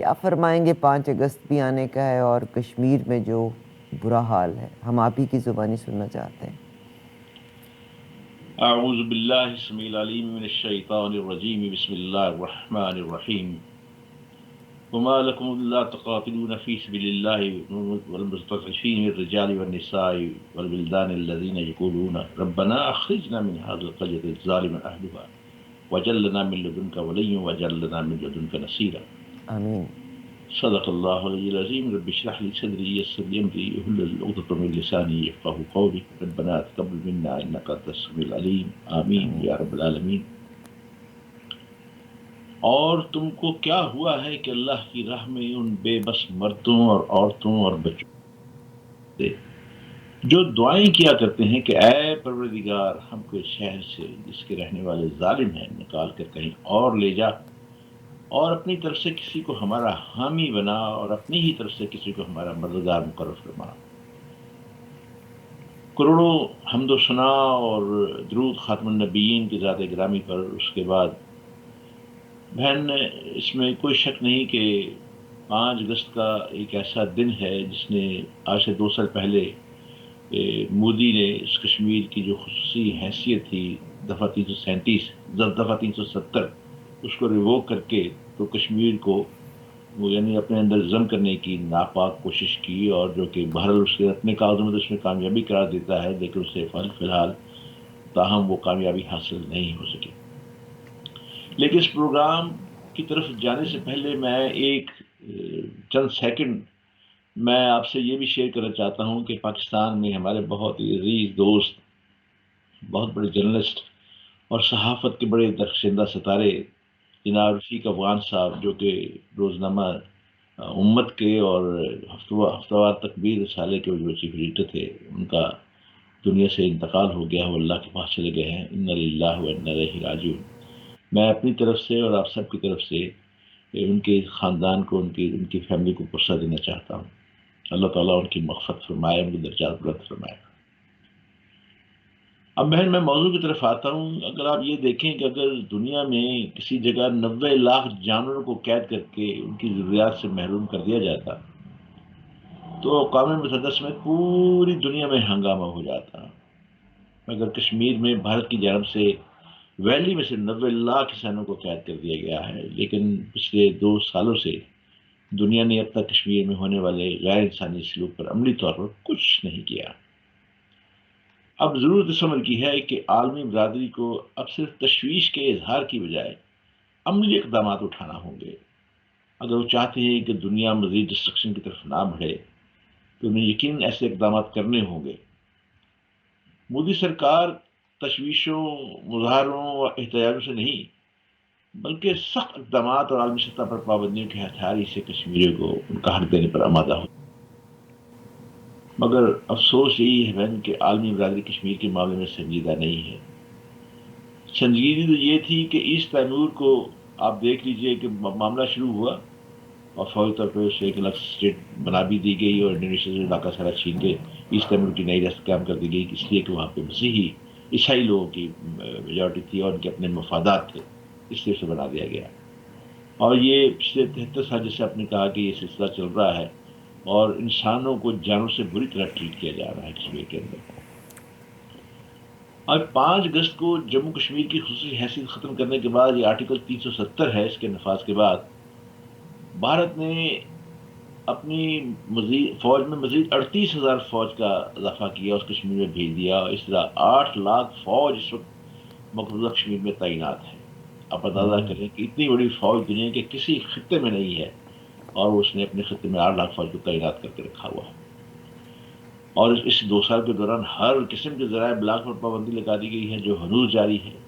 کیا فرمائیں گے؟ 5 اگست بھی آنے کا ہے اور کشمیر میں جو برا حال ہے، ہم آپ ہی کی زبانی سننا چاہتے ہیں۔ اعوذ باللہ السمیع العلیم من الشیطان الرجیم، بسم اللہ الرحمن الرحیم۔ وما لكم لا تقاتلون في سبيل الله والمستضعفين من الرجال والنساء والولدان الذين يقولون ربنا أخرجنا من هذه القرية الظالم أهلها واجعل لنا من لدنك وليا واجعل لنا من لدنك نصيرا۔ آمین۔ صدق اللہ العلی العظیم۔ رب اشرح لي صدری یسر لي امری واحلل عقدۃ من لسانی یفقهوا قولی۔ ربنا تقبل منا انک انت السمیع العلیم، آمین یا رب العالمین۔ اور تم کو کیا ہوا ہے کہ اللہ کی راہ میں ان بے بس مردوں اور عورتوں اور بچوں سے جو دعائیں کیا کرتے ہیں کہ اے پروردگار ہم کو اس شہر سے جس کے رہنے والے ظالم ہیں نکال کر کہیں اور لے جا، اور اپنی طرف سے کسی کو ہمارا حامی بنا اور اپنی ہی طرف سے کسی کو ہمارا مددگار مقرر فرما۔ کروڑوں حمد و ثنا اور درود خاتم النبیین کی ذات گرامی پر۔ اس کے بعد بہن، اس میں کوئی شک نہیں کہ 5 اگست کا ایک ایسا دن ہے جس نے آج سے 2 سال پہلے مودی نے اس کشمیر کی جو خصوصی حیثیت تھی دفعہ 337 دفعہ 370 اس کو ریووک کر کے تو کشمیر کو وہ یعنی اپنے اندر ضم کرنے کی ناپاک کوشش کی، اور جو کہ بہرحال اس کے اپنے کاغذوں میں تو اس میں کامیابی قرار دیتا ہے، لیکن اسے فی الحال تاہم وہ کامیابی حاصل نہیں ہو سکی۔ لیکن اس پروگرام کی طرف جانے سے پہلے میں ایک چند سیکنڈ میں آپ سے یہ بھی شیئر کرنا چاہتا ہوں کہ پاکستان میں ہمارے بہت ہی عزیز دوست، بہت بڑے جرنلسٹ اور صحافت کے بڑے درخشندہ ستارے جناب رفیق افغان صاحب، جو کہ روزنامہ امت کے اور ہفتہ وار تکبیر رسالے کے جو چیف ایڈیٹر تھے، ان کا دنیا سے انتقال ہو گیا، وہ اللہ کے پاس چلے گئے ہیں۔ انا للہ و انا الیہ راجعون۔ میں اپنی طرف سے اور آپ سب کی طرف سے ان کے خاندان کو، ان کی فیملی کو پرسہ دینا چاہتا ہوں۔ اللہ تعالیٰ ان کی مغفرت فرمائے، ان کے درجات بلند فرمائے۔ اب بہن میں موضوع کی طرف آتا ہوں۔ اگر آپ یہ دیکھیں کہ اگر دنیا میں کسی جگہ 90 لاکھ جانوروں کو قید کر کے ان کی ضروریات سے محروم کر دیا جاتا تو اقوام متحدہ سمیت پوری دنیا میں ہنگامہ ہو جاتا۔ مگر کشمیر میں بھارت کی جانب سے ویلی میں سے 90 لاکھ کسانوں کو قید کر دیا گیا ہے، لیکن پچھلے 2 سالوں سے دنیا نے اب تک کشمیر میں ہونے والے غیر انسانی سلوک پر عملی طور پر کچھ نہیں کیا۔ اب ضرورت اس عمل کی ہے کہ عالمی برادری کو اب صرف تشویش کے اظہار کی بجائے عملی اقدامات اٹھانا ہوں گے۔ اگر وہ چاہتے ہیں کہ دنیا مزید ڈسٹرکشن کی طرف نہ بڑھے تو انہیں یقیناً ایسے اقدامات کرنے ہوں گے۔ مودی سرکار تشویشوں، مظاہروں اور احتجاجوں سے نہیں بلکہ سخت اقدامات اور عالمی سطح پر پابندیوں کے ہتھیاری سے کشمیریوں کو ان کا حق دینے پر آمادہ ہو۔ مگر افسوس یہی ہے بہن کہ عالمی برادری کشمیر کے معاملے میں سنجیدہ نہیں ہے۔ سنجیدگی تو یہ تھی کہ ایسٹ تیمور کو آپ دیکھ لیجئے کہ معاملہ شروع ہوا اور فوری طور پہ اسے ایک الگ اسٹیٹ بنا بھی دی گئی اور انڈونیشیا سے علاقہ سارا چھین کے ایسٹ تیمور کی نئی ریاست قائم کر دی گئی، اس لیے کہ وہاں پہ مسیحی عیسائی لوگوں کی میجورٹی تھی اور ان کے اپنے مفادات تھے، اس لیے اسے بنا دیا گیا۔ اور یہ پچھلے 73 سال جیسے آپ نے کہا کہ یہ سلسلہ چل رہا ہے اور انسانوں کو جانور سے بری طرح ٹریٹ کیا جا رہا ہے کشمیر کے اندر۔ اور 5 اگست کو جموں کشمیر کی خصوصی حیثیت ختم کرنے کے بعد، یہ آرٹیکل 370 ہے، اس کے نفاذ کے بعد بھارت نے اپنی فوج میں مزید 38,000 فوج کا اضافہ کیا، اس کشمیر میں بھیج دیا، اور اس طرح 8 لاکھ فوج اس وقت مقبوضہ کشمیر میں تعینات ہے۔ آپ اندازہ کریں کہ اتنی بڑی فوج دنیا کے کسی خطے میں نہیں ہے، اور اس نے اپنے خطے میں 8 لاکھ فوج کو تعینات کر کے رکھا ہوا ہے۔ اور اس 2 سال کے دوران ہر قسم کے ذرائع ابلاغ پر پابندی لگا دی گئی ہے، جو ہنوز جاری ہے۔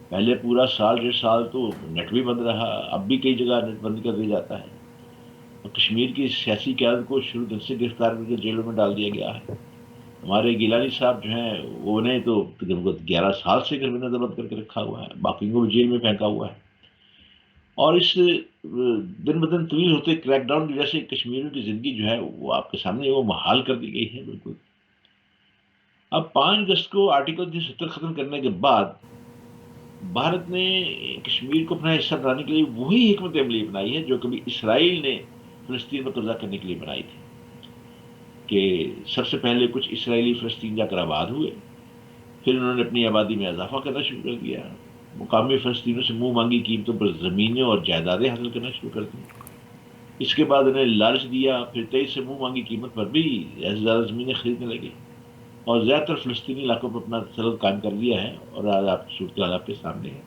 پہلے پورا سال 1.5 سال تو نیٹ بھی بند رہا، اب بھی کئی جگہ نیٹ بند کر دیا جاتا ہے، اور کشمیر کی سیاسی قیادت کو شروع دن سے گرفتار کر کے جیلوں میں ڈال دیا گیا ہے۔ ہمارے گیلانی صاحب جو ہیں انہیں تو 11 سال سے گھر میں نظر بند کر کے رکھا ہوا ہے، باقی کو جیل میں پھینکا ہوا ہے۔ اور اس دن بدن طویل ہوتے کریک ڈاؤن کی وجہ سے کشمیریوں کی زندگی جو ہے وہ آپ کے سامنے وہ محال کر دی گئی ہے بالکل۔ اب 5 اگست کو آرٹیکل 370 ختم کرنے کے بعد بھارت نے کشمیر کو اپنا حصہ بنانے کے لیے وہی حکمت عملی اپنائی ہے جو کبھی اسرائیل نے فلسطین پر قبضہ کرنے کے لیے بنائی تھی، کہ سب سے پہلے کچھ اسرائیلی فلسطین جا کر آباد ہوئے، پھر انہوں نے اپنی آبادی میں اضافہ کرنا شروع کر دیا، مقامی فلسطینیوں سے منہ مانگی قیمتوں پر زمینیں اور جائیدادیں حاصل کرنا شروع کر دیں۔ اس کے بعد انہیں لالچ دیا، پھر 23 سے منہ مانگی قیمت پر بھی ایسے زیادہ زمینیں خریدنے لگے اور زیادہ تر فلسطینی علاقوں پر اپنا تسلط قائم کر لیا ہے، اور آج آپ کی صورتحال آپ کے سامنے ہے۔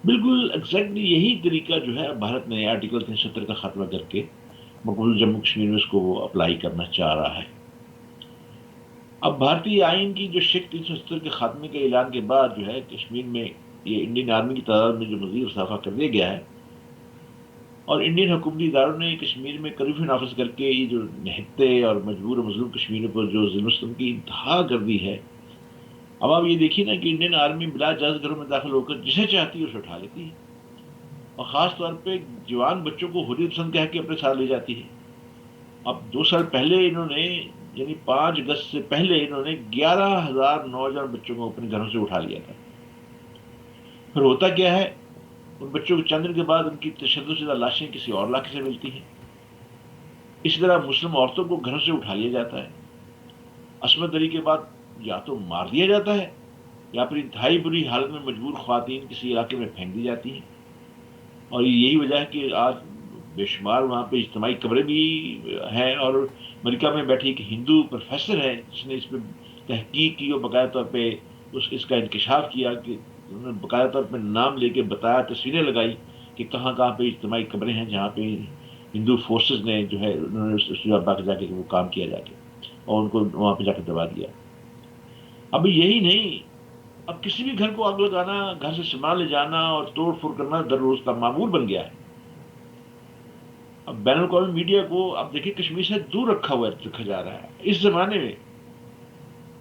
بالکل ایگزیکٹلی یہی طریقہ جو ہے بھارت نے آرٹیکل 370 کا خاتمہ کر کے مقبول جموں کشمیر میں اس کو وہ اپلائی کرنا چاہ رہا ہے۔ اب بھارتی آئین کی جو شک 370 کے خاتمے کے اعلان کے بعد جو ہے کشمیر میں یہ انڈین آرمی کی تعداد میں جو مزید اضافہ کر دیا گیا ہے، اور انڈین حکومتی اداروں نے کشمیر میں کرفیو نافذ کر کے یہ جو نہتے اور مجبور و مظلوم کشمیریوں پر جو ظلم و ستم کی انتہا کر دی ہے، اب آپ یہ دیکھیے نا کہ انڈین آرمی بلا اجازت گھروں میں داخل ہو کر جسے چاہتی ہے اسے اٹھا لیتی ہے، اور خاص طور پہ جوان بچوں کو حریت پسند کہہ کے اپنے ساتھ لے جاتی ہے۔ اب 2 سال پہلے انہوں نے، یعنی 5 اگست سے پہلے انہوں نے 11,000 نوجوان بچوں کو اپنے گھروں سے اٹھا لیا تھا۔ پھر ہوتا کیا ہے، ان بچوں کو چند دن کے بعد ان کی تشدد شدہ لاشیں کسی اور علاقے سے ملتی ہیں۔ اسی طرح مسلم عورتوں کو گھروں سے اٹھا لیا جاتا ہے، عصمت دری کے بعد یا تو مار دیا جاتا ہے یا پھر انتہائی بری حالت میں مجبور خواتین کسی علاقے میں پھینک دی جاتی ہیں۔ اور یہی وجہ ہے کہ آج بے شمار وہاں پہ اجتماعی قبریں بھی ہیں، اور امریکہ میں بیٹھے ایک ہندو پروفیسر ہے جس نے اس پہ تحقیق کی اور باقاعدہ طور پہ اس کا انکشاف کیا، کہ انہوں نے باقاعدہ طور پہ نام لے کے بتایا، تصویریں لگائی کہ کہاں کہاں پہ اجتماعی قبریں ہیں جہاں پہ ہندو فورسز نے جو ہے انہوں نے اس جگہ جا کے وہ کام کیا جا کے، اور ان کو وہاں پہ جا کے دبا دیا۔ اب یہی نہیں، اب کسی بھی گھر کو آگ لگانا، گھر سے سامان لے جانا اور توڑ پھوڑ کرنا در روز کا معمول بن گیا ہے۔ اب بین الاقوامی میڈیا کو اب دیکھیے کشمیر سے دور رکھا جا رہا ہے اس زمانے میں،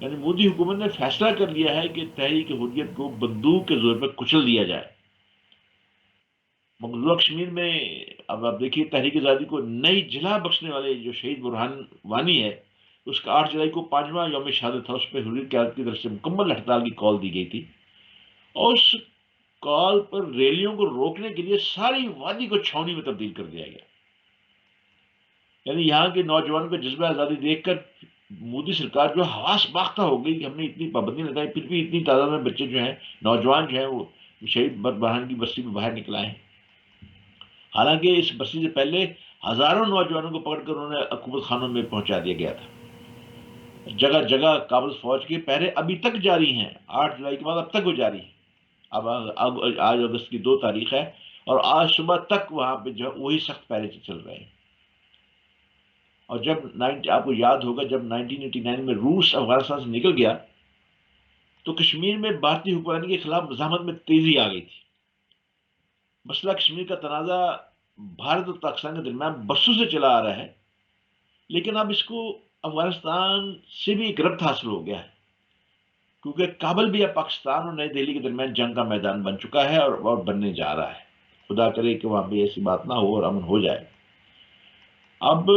یعنی مودی حکومت نے فیصلہ کر لیا ہے کہ تحریک حریت کو بندوق کے زور پہ کچل دیا جائے۔ مقبوضہ کشمیر میں اب آپ دیکھیے تحریک آزادی کو نئی جلا بخشنے والے جو شہید برہان وانی ہے، اس کا 8 جولائی کو 5واں یوم شہادت تھا، اس پہ حریت قیادت کی طرف سے مکمل ہڑتال کی کال دی گئی تھی، اور اس کال پر ریلیوں کو روکنے کے لیے ساری وادی کو چھاؤنی میں تبدیل کر دیا گیا۔ یعنی یہاں کے نوجوانوں کا جذبہ آزادی دیکھ کر مودی سرکار جو حواس باختہ ہو گئی کہ ہم نے اتنی پابندی لگائی پھر بھی اتنی تعداد میں بچے جو ہیں، نوجوان جو ہیں، وہ شہید برہان کی بستی میں باہر نکل آئے ہیں۔ حالانکہ اس بستی سے پہلے ہزاروں نوجوانوں کو پکڑ کر انہوں نے حکومت خانوں میں پہنچا دیا گیا تھا۔ جگہ جگہ قابض فوج کے پہرے ابھی تک جاری ہیں، 8 جولائی کے بعد اب تک وہ جاری ہیں۔ اب آج اگست کی 2 تاریخ ہے، اور آج صبح تک وہاں پہ جو وہی سخت پہرے چل رہے ہیں۔ اور جب آپ کو یاد ہوگا جب 1989 میں روس افغانستان سے نکل گیا تو کشمیر میں بھارتی حکمرانی کے خلاف مزاحمت میں تیزی آ گئی تھی۔ مسئلہ کشمیر کا تنازع بھارت اور پاکستان کے درمیان برسوں سے چلا آ رہا ہے، لیکن اب اس کو افغانستان سے بھی ایک ربط حاصل ہو گیا ہے، کیونکہ کابل بھی اب پاکستان اور نئی دہلی کے درمیان جنگ کا میدان بن چکا ہے اور بننے جا رہا ہے۔ خدا کرے کہ وہاں پہ ایسی بات نہ ہو اور امن ہو جائے۔ اب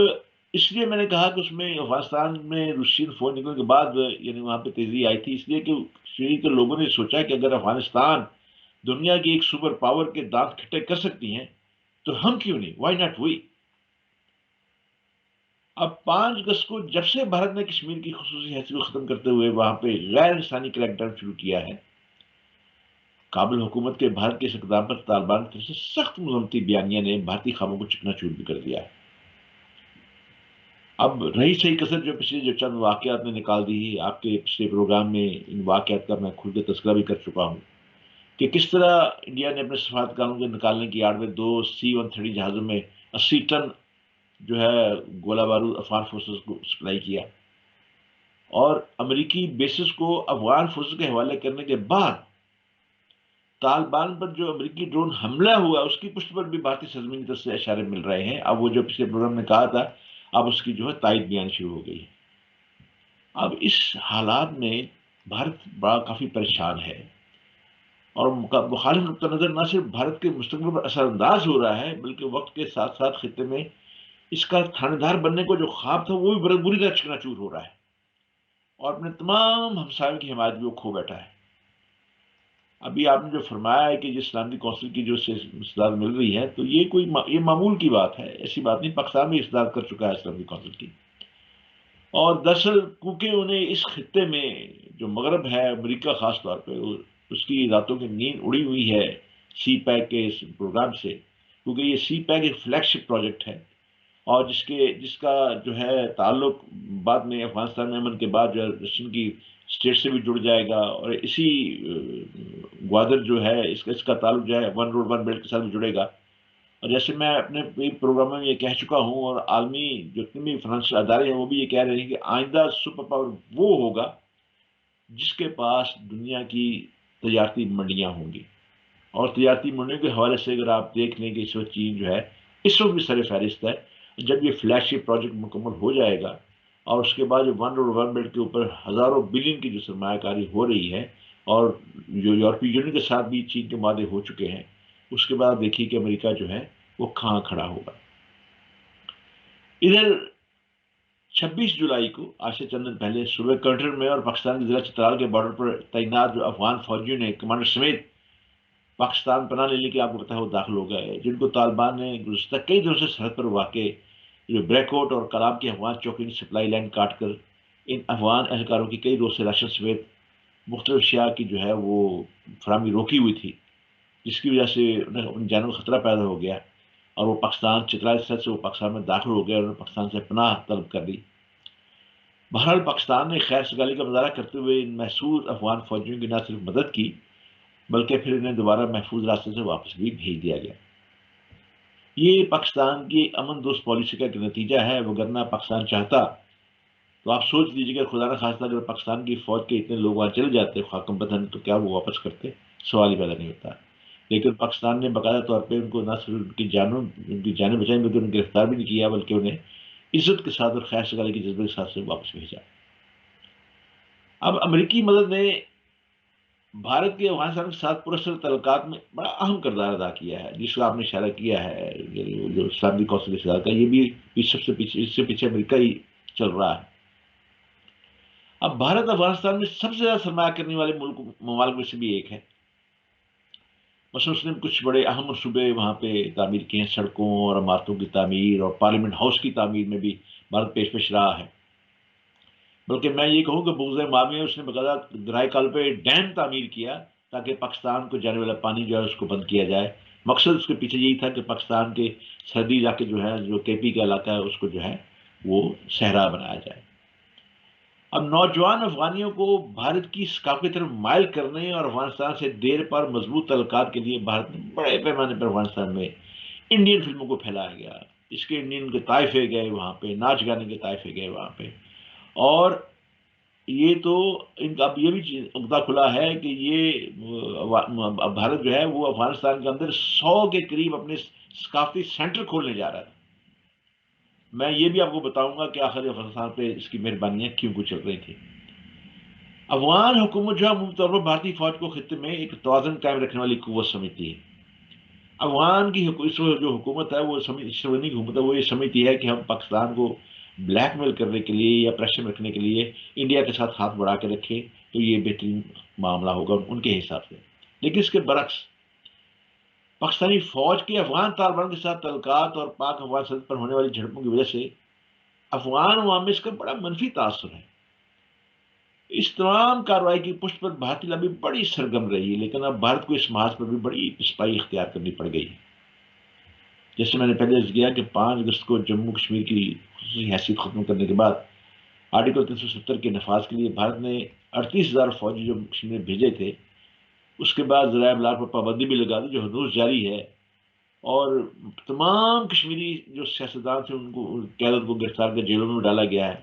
اس لیے میں نے کہا کہ اس میں افغانستان میں روسین فون نکلنے کے بعد یعنی وہاں پہ تیزی آئی تھی، اس لیے کہ کشمیر کے لوگوں نے سوچا کہ اگر افغانستان دنیا کی ایک سپر پاور کے دانت کھٹے کر سکتی ہیں تو ہم کیوں نہیں، وائی ناٹ وی۔ اب 5 اگست کو جب سے بھارت نے کشمیر کی خصوصی حیثیت کو ختم کرتے ہوئے وہاں پہ غیر انسانی کریک ڈاؤن شروع کیا ہے، کابل حکومت کے بھارت کے اس اقدام پر طالبان کی طرف سے سخت مذمتی بیانیہ نے بھارتی خوابوں کو چکنا چور بھی کر دیا ہے۔ اب رہی صحیح کثر جو پچھلے جو چند واقعات نے نکال دی، آپ کے پچھلے پروگرام میں ان واقعات کا میں کھل کے تذکرہ بھی کر چکا ہوں کہ کس طرح انڈیا نے اپنے سفارتکاروں کو نکالنے کی آڑ میں 2 C-130 جہازوں میں 80 ٹن جو ہے گولہ بارود افغان فورسز کو سپلائی کیا، اور امریکی بیسز کو افغان فورسز کے حوالے کرنے کے بعد طالبان پر جو امریکی ڈرون حملہ ہوا اس کی پشت پر بھی بھارتی سرزمین کی طرف سے اشارے مل رہے ہیں۔ اب وہ جو پچھلے پروگرام میں کہا تھا اب اس کی جو ہے تائید بھی آنی شروع ہو گئی ہے۔ اب اس حالات میں بھارت بڑا کافی پریشان ہے، اور مخالف نقطہ نظر نہ صرف بھارت کے مستقبل پر اثر انداز ہو رہا ہے بلکہ وقت کے ساتھ ساتھ خطے میں اس کا تھانے دار بننے کو جو خواب تھا وہ بھی بری طرح چکنا چور ہو رہا ہے، اور اپنے تمام ہمسایوں کی حمایت بھی وہ کھو بیٹھا ہے۔ ابھی آپ نے جو فرمایا ہے کہ اسلامی کونسل کی جو استداد مل رہی ہے، تو یہ کوئی یہ معمول کی بات ہے، ایسی بات نہیں، پاکستان بھی استداد کر چکا ہے اسلامی کونسل کی. اور دراصل کیونکہ انہیں اس خطے میں جو مغرب ہے، امریکہ خاص طور پہ، اس کی راتوں کی نیند اڑی ہوئی ہے سی پیک کے اس پروگرام سے، کیونکہ یہ سی پیک ایک فلیگ شپ پروجیکٹ ہے، اور جس کا جو ہے تعلق بعد میں افغانستان میں امن کے بعد جو ہے رشین کی اسٹیٹ سے بھی جڑ جائے گا، اور اسی گوادر جو ہے اس کا تعلق جو ہے ون روڈ ون بیلٹ کے ساتھ بھی جڑے گا. اور جیسے میں اپنے پروگراموں میں یہ کہہ چکا ہوں، اور عالمی جتنے بھی فنانشل ادارے ہیں وہ بھی یہ کہہ رہے ہیں کہ آئندہ سپر پاور وہ ہوگا جس کے پاس دنیا کی تجارتی منڈیاں ہوں گی. اور تجارتی منڈیوں کے حوالے سے اگر آپ دیکھ لیں کہ اس وقت چین جو ہے اس وقت بھی سر فہرست ہے. جب یہ فلیگ شپ پروجیکٹ مکمل ہو جائے گا، اور اس کے بعد جو ون روڈ ون بیلٹ کے اوپر ہزاروں بلین کی جو سرمایہ کاری ہو رہی ہے، اور جو یورپی یونین کے ساتھ بھی چین کے معاہدے ہو چکے ہیں، اس کے بعد دیکھیے کہ امریکہ جو ہے وہ کہاں کھڑا ہوگا. ادھر 26 جولائی کو، آج سے چند دن پہلے، صوبہ کنٹر میں اور پاکستان کے ضلع چترال کے بارڈر پر تعینات جو افغان فوجیوں نے کمانڈر سمیت پاکستان پناہ لینے کے آپ کو پتا ہے وہ داخل ہو گئے، جن کو طالبان نے گزشتہ کئی دنوں سے سرحد پر واقع جو بریک آؤٹ اور کلاب کی افغان چوکی سپلائی لائن کاٹ کر ان افغان اہلکاروں کی کئی روز سے راشن سمیت مختلف اشیاء کی جو ہے وہ فراہمی روکی ہوئی تھی، جس کی وجہ سے ان جانوں کا خطرہ پیدا ہو گیا، اور وہ پاکستان چترال سرحد سے وہ پاکستان میں داخل ہو گئے، اور انہوں نے پاکستان سے پناہ طلب کر لی. بہرحال پاکستان نے خیر سگالی کا مظاہرہ کرتے ہوئے ان محسوس افغان فوجیوں کی نہ صرف مدد کی، بلکہ پھر انہیں دوبارہ محفوظ راستے سے واپس بھی بھیج دیا گیا. یہ پاکستان کی امن دوست پالیسی کا ایک نتیجہ ہے، وگرنہ پاکستان چاہتا تو آپ سوچ لیجیے کہ خدا نہ خواستہ اگر پاکستان کی فوج کے اتنے لوگ وہاں چلے جاتے خاکم بدن، تو کیا وہ واپس کرتے؟ سوال ہی پیدا نہیں ہوتا. لیکن پاکستان نے باقاعدہ طور پہ ان کو نہ صرف ان کی جانیں بچائیں، بلکہ انہیں گرفتار بھی نہیں کیا، بلکہ انہیں عزت کے ساتھ اور خیر سگالی کے جذبے کے ساتھ سے واپس بھیجا. اب امریکی مدد نے بھارت کے افغانستان کے ساتھ پراسرار تعلقات میں بڑا اہم کردار ادا کیا ہے، جس کا آپ نے اشارہ کیا ہے، جو اسلامی کونسل کے ساتھ کا، یہ بھی سب سے پیچھے، اس سے پیچھے امریکہ ہی چل رہا ہے. اب بھارت افغانستان میں سب سے زیادہ سرمایہ کرنے والے ممالک میں سے بھی ایک ہے. مثلا اس نے کچھ بڑے اہم منصوبے وہاں پہ تعمیر کیے ہیں، سڑکوں اور عمارتوں کی تعمیر اور پارلیمنٹ ہاؤس کی تعمیر میں بھی بھارت پیش رہا ہے. بلکہ میں یہ کہوں کہ بغض معاویہ میں اس نے باقاعدہ گرائے کال پہ ڈیم تعمیر کیا، تاکہ پاکستان کو جانے والا پانی جو ہے اس کو بند کیا جائے. مقصد اس کے پیچھے یہی تھا کہ پاکستان کے سرحدی علاقے جو ہے، جو کے پی کا علاقہ ہے، اس کو جو ہے وہ صحرا بنایا جائے. اب نوجوان افغانیوں کو بھارت کی ثقافت کی طرف مائل کرنے اور افغانستان سے دیر پر مضبوط تعلقات کے لیے بھارت نے بڑے پیمانے پر افغانستان میں انڈین فلموں کو پھیلایا گیا. اس کے انڈین کے طائفے گئے وہاں پہ، ناچ گانے کے طائفے گئے وہاں پہ. اور یہ تو ان کا اب یہ بھی عقدہ کھلا ہے کہ یہ بھارت جو ہے وہ افغانستان کے اندر 100 کے قریب اپنے ثقافتی سینٹر کھولنے جا رہا تھا. میں یہ بھی آپ کو بتاؤں گا کہ آخر افغانستان پہ اس کی مہربانیاں کیوں کو چل رہی تھی. افغان حکومت جو ہے عمومی طور پر بھارتی فوج کو خطے میں ایک توازن قائم رکھنے والی قوت سمجھتی ہے. افغان کی جو حکومت ہے، وہ شرونی کی حکومت ہے، وہ یہ سمجھتی ہے کہ ہم پاکستان کو بلیک میل کرنے کے لیے یا پریشر رکھنے کے لیے انڈیا کے ساتھ ہاتھ بڑھا کے رکھے تو یہ بہترین معاملہ ہوگا ان کے حساب سے. لیکن اس کے برعکس پاکستانی فوج کے افغان طالبان کے ساتھ تعلقات اور پاک افغان سرحد پر ہونے والی جھڑپوں کی وجہ سے افغان عوام میں اس کا بڑا منفی تاثر ہے. اس تمام کارروائی کی پشت پر بھارتی لبی بڑی سرگرم رہی ہے، لیکن اب بھارت کو اس محاذ پر بھی بڑی پسپائی اختیار کرنی پڑ گئی. جیسے میں نے پہلے عرض کیا کہ 5 اگست کو جموں کشمیر کی خصوصی حیثیت ختم کرنے کے بعد آرٹیکل 370 کے نفاذ کے لیے بھارت نے 38,000 فوجی جموں کشمیر میں بھیجے تھے. اس کے بعد ذرائع ابلاغ پر پابندی بھی لگا دی، جو حدود جاری ہے، اور تمام کشمیری جو سیاستدان تھے ان کو قیادت کو گرفتار کر جیلوں میں ڈالا گیا ہے.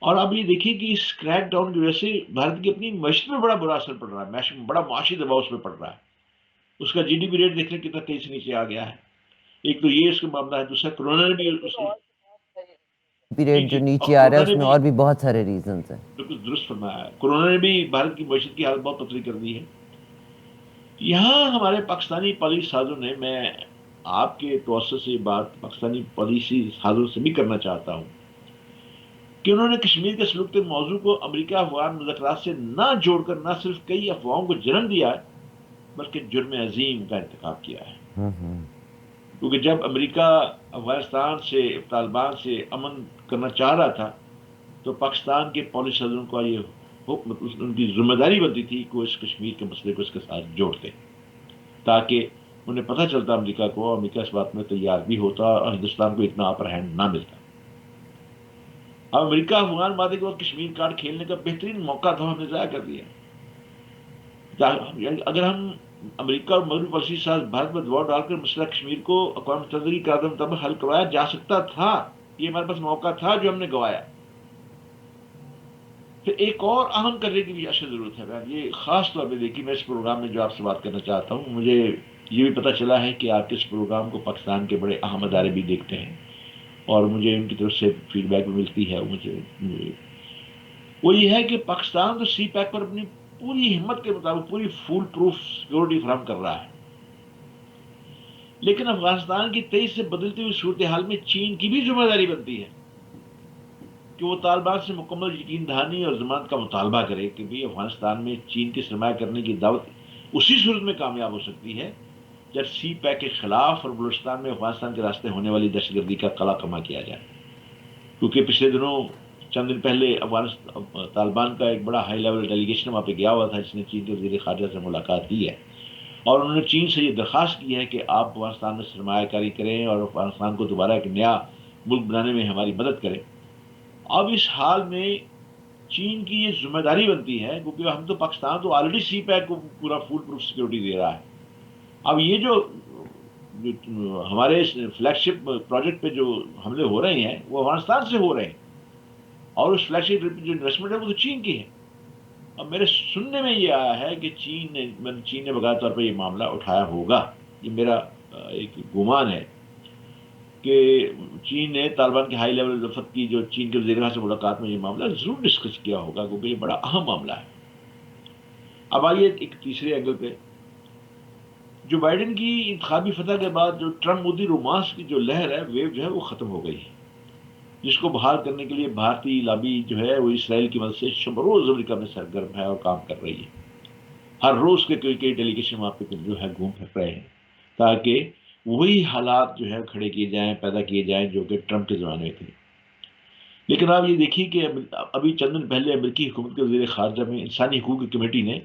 اور اب یہ دیکھیے کہ اس کریک ڈاؤن کی وجہ سے بھارت کی اپنی معیشت میں بڑا برا اثر پڑ رہا ہے، بڑا معاشی دباؤ اس میں پڑ رہا ہے. اس کا جی ڈی پی ریٹ دیکھ لیں کتنا تیزی سے نیچے آ گیا ہے. ایک تو یہ اس کا معاملہ ہے، دوسرا کورونا نے بھی پیریڈ جو جی اور نیچے آ رہا ہے کورونا اس نے میں بھی اور بھی بہت سارے ریزنز ہیں. بالکل درست فرمایا ہے، کورونا نے بھی بھارت کی معیشت کی حالت بہت پتلی کر دی ہے. یہاں ہمارے پاکستانی پالیسی سازوں نے، میں آپ کے توسط سے بات پاکستانی پالیسی سازوں سے بھی کرنا چاہتا ہوں کہ انہوں نے کشمیر کے سلوک موضوع کو امریکہ افغان مذاکرات سے نہ جوڑ کر نہ صرف کئی افواہوں کو جنم دیا ہے، بلکہ جرم عظیم کا ارتکاب کیا ہے. ہوں کیونکہ جب امریکہ افغانستان سے طالبان سے امن کرنا چاہ رہا تھا تو پاکستان کے پالیسی سازوں کا یہ حکم ان کی ذمہ داری بنتی تھی کہ وہ اس کشمیر کے مسئلے کو اس کے ساتھ جوڑتے تاکہ انہیں پتہ چلتا امریکہ کو، امریکہ اس بات میں تیار بھی ہوتا اور ہندوستان کو اتنا اپر ہینڈ نہ ملتا. اب امریکہ افغان معاہدے کے بعد کشمیر کارڈ کھیلنے کا بہترین موقع تھا، ہم نے ضائع کر دیا. اگر ہم امریکہ اور مغربی پالیسی ساز بھارت میں دباؤ ڈال کر مسئلہ کشمیر کو اقوام متحدہ کی قرارداد مطابق حل کروایا جا سکتا تھا. یہ ہمارے پاس موقع تھا جو ہم نے گوایا. پھر ایک اور اہم کرنے کی بھی اشد ضرورت ہے. یہ خاص طور پہ دیکھیے، میں اس پروگرام میں جو آپ سے بات کرنا چاہتا ہوں، مجھے یہ بھی پتہ چلا ہے کہ آپ کے اس پروگرام کو پاکستان کے بڑے اہم ادارے بھی دیکھتے ہیں اور مجھے ان کی طرف سے فیڈ بیک بھی ملتی ہے. وہ یہ ہے کہ پاکستان تو سی پیک پر اپنی پوری ہمت کے مطابق پوری فول پروف سیکورٹی فراہم کر رہا ہے، لیکن افغانستان کی تیزی سے بدلتی ہوئی صورتحال میں چین کی بھی ذمہ داری بنتی ہے کہ وہ طالبان سے مکمل یقین دہانی اور ضمانت کا مطالبہ کرے کہ بھی افغانستان میں چین کی سرمایہ کرنے کی دعوت اسی صورت میں کامیاب ہو سکتی ہے جب سی پیک کے خلاف اور بلوچستان میں افغانستان کے راستے ہونے والی دہشت گردی کا قلع کما کیا جائے. کیونکہ پچھلے دنوں چند دن پہلے طالبان کا ایک بڑا ہائی لیول ڈیلیگیشن وہاں پہ گیا ہوا تھا، جس نے چین کے وزیر خارجہ سے ملاقات کی ہے اور انہوں نے چین سے یہ درخواست کی ہے کہ آپ افغانستان میں سرمایہ کاری کریں اور افغانستان کو دوبارہ ایک نیا ملک بنانے میں ہماری مدد کریں. اب اس حال میں چین کی یہ ذمہ داری بنتی ہے کیونکہ ہم تو پاکستان تو آلریڈی سی پیک کو پورا فول پروف سیکورٹی دے رہا ہے. اب یہ جو ہمارے فلیگ شپ پروجیکٹ پہ جو حملے ہو رہے ہیں وہ افغانستان سے ہو رہے ہیں اور اس فلیگ شپ جو انویسٹمنٹ ہے وہ تو چین کی ہے. اب میرے سننے میں یہ آیا ہے کہ چین نے بغیر طور پہ یہ معاملہ اٹھایا ہوگا. یہ میرا ایک گمان ہے کہ چین نے طالبان کے ہائی لیول وفد کی جو چین کے وزیر خارجہ سے ملاقات میں یہ معاملہ ضرور ڈسکس کیا ہوگا کیونکہ یہ بڑا اہم معاملہ ہے. اب آئیے ایک تیسرے اینگل پہ، جو بائیڈن کی انتخابی فتح کے بعد جو ٹرمپ مودی رومانس کی جو لہر ہے، ویو جو ہے وہ ختم ہو گئی ہے، جس کو بحال کرنے کے لیے بھارتی لابی جو ہے وہ اسرائیل کی مدد سے شب روز امریکہ میں سرگرم ہے اور کام کر رہی ہے. ہر روز کے کئی ڈیلیگیشن وہاں پہ جو ہے گھوم پھر رہے ہیں تاکہ وہی حالات جو ہے کھڑے کیے جائیں، پیدا کیے جائیں جو کہ ٹرمپ کے زمانے میں تھے. لیکن آپ یہ دیکھیے کہ ابھی چند دن پہلے امریکی حکومت کے وزیر خارجہ میں انسانی حقوق کی کمیٹی نے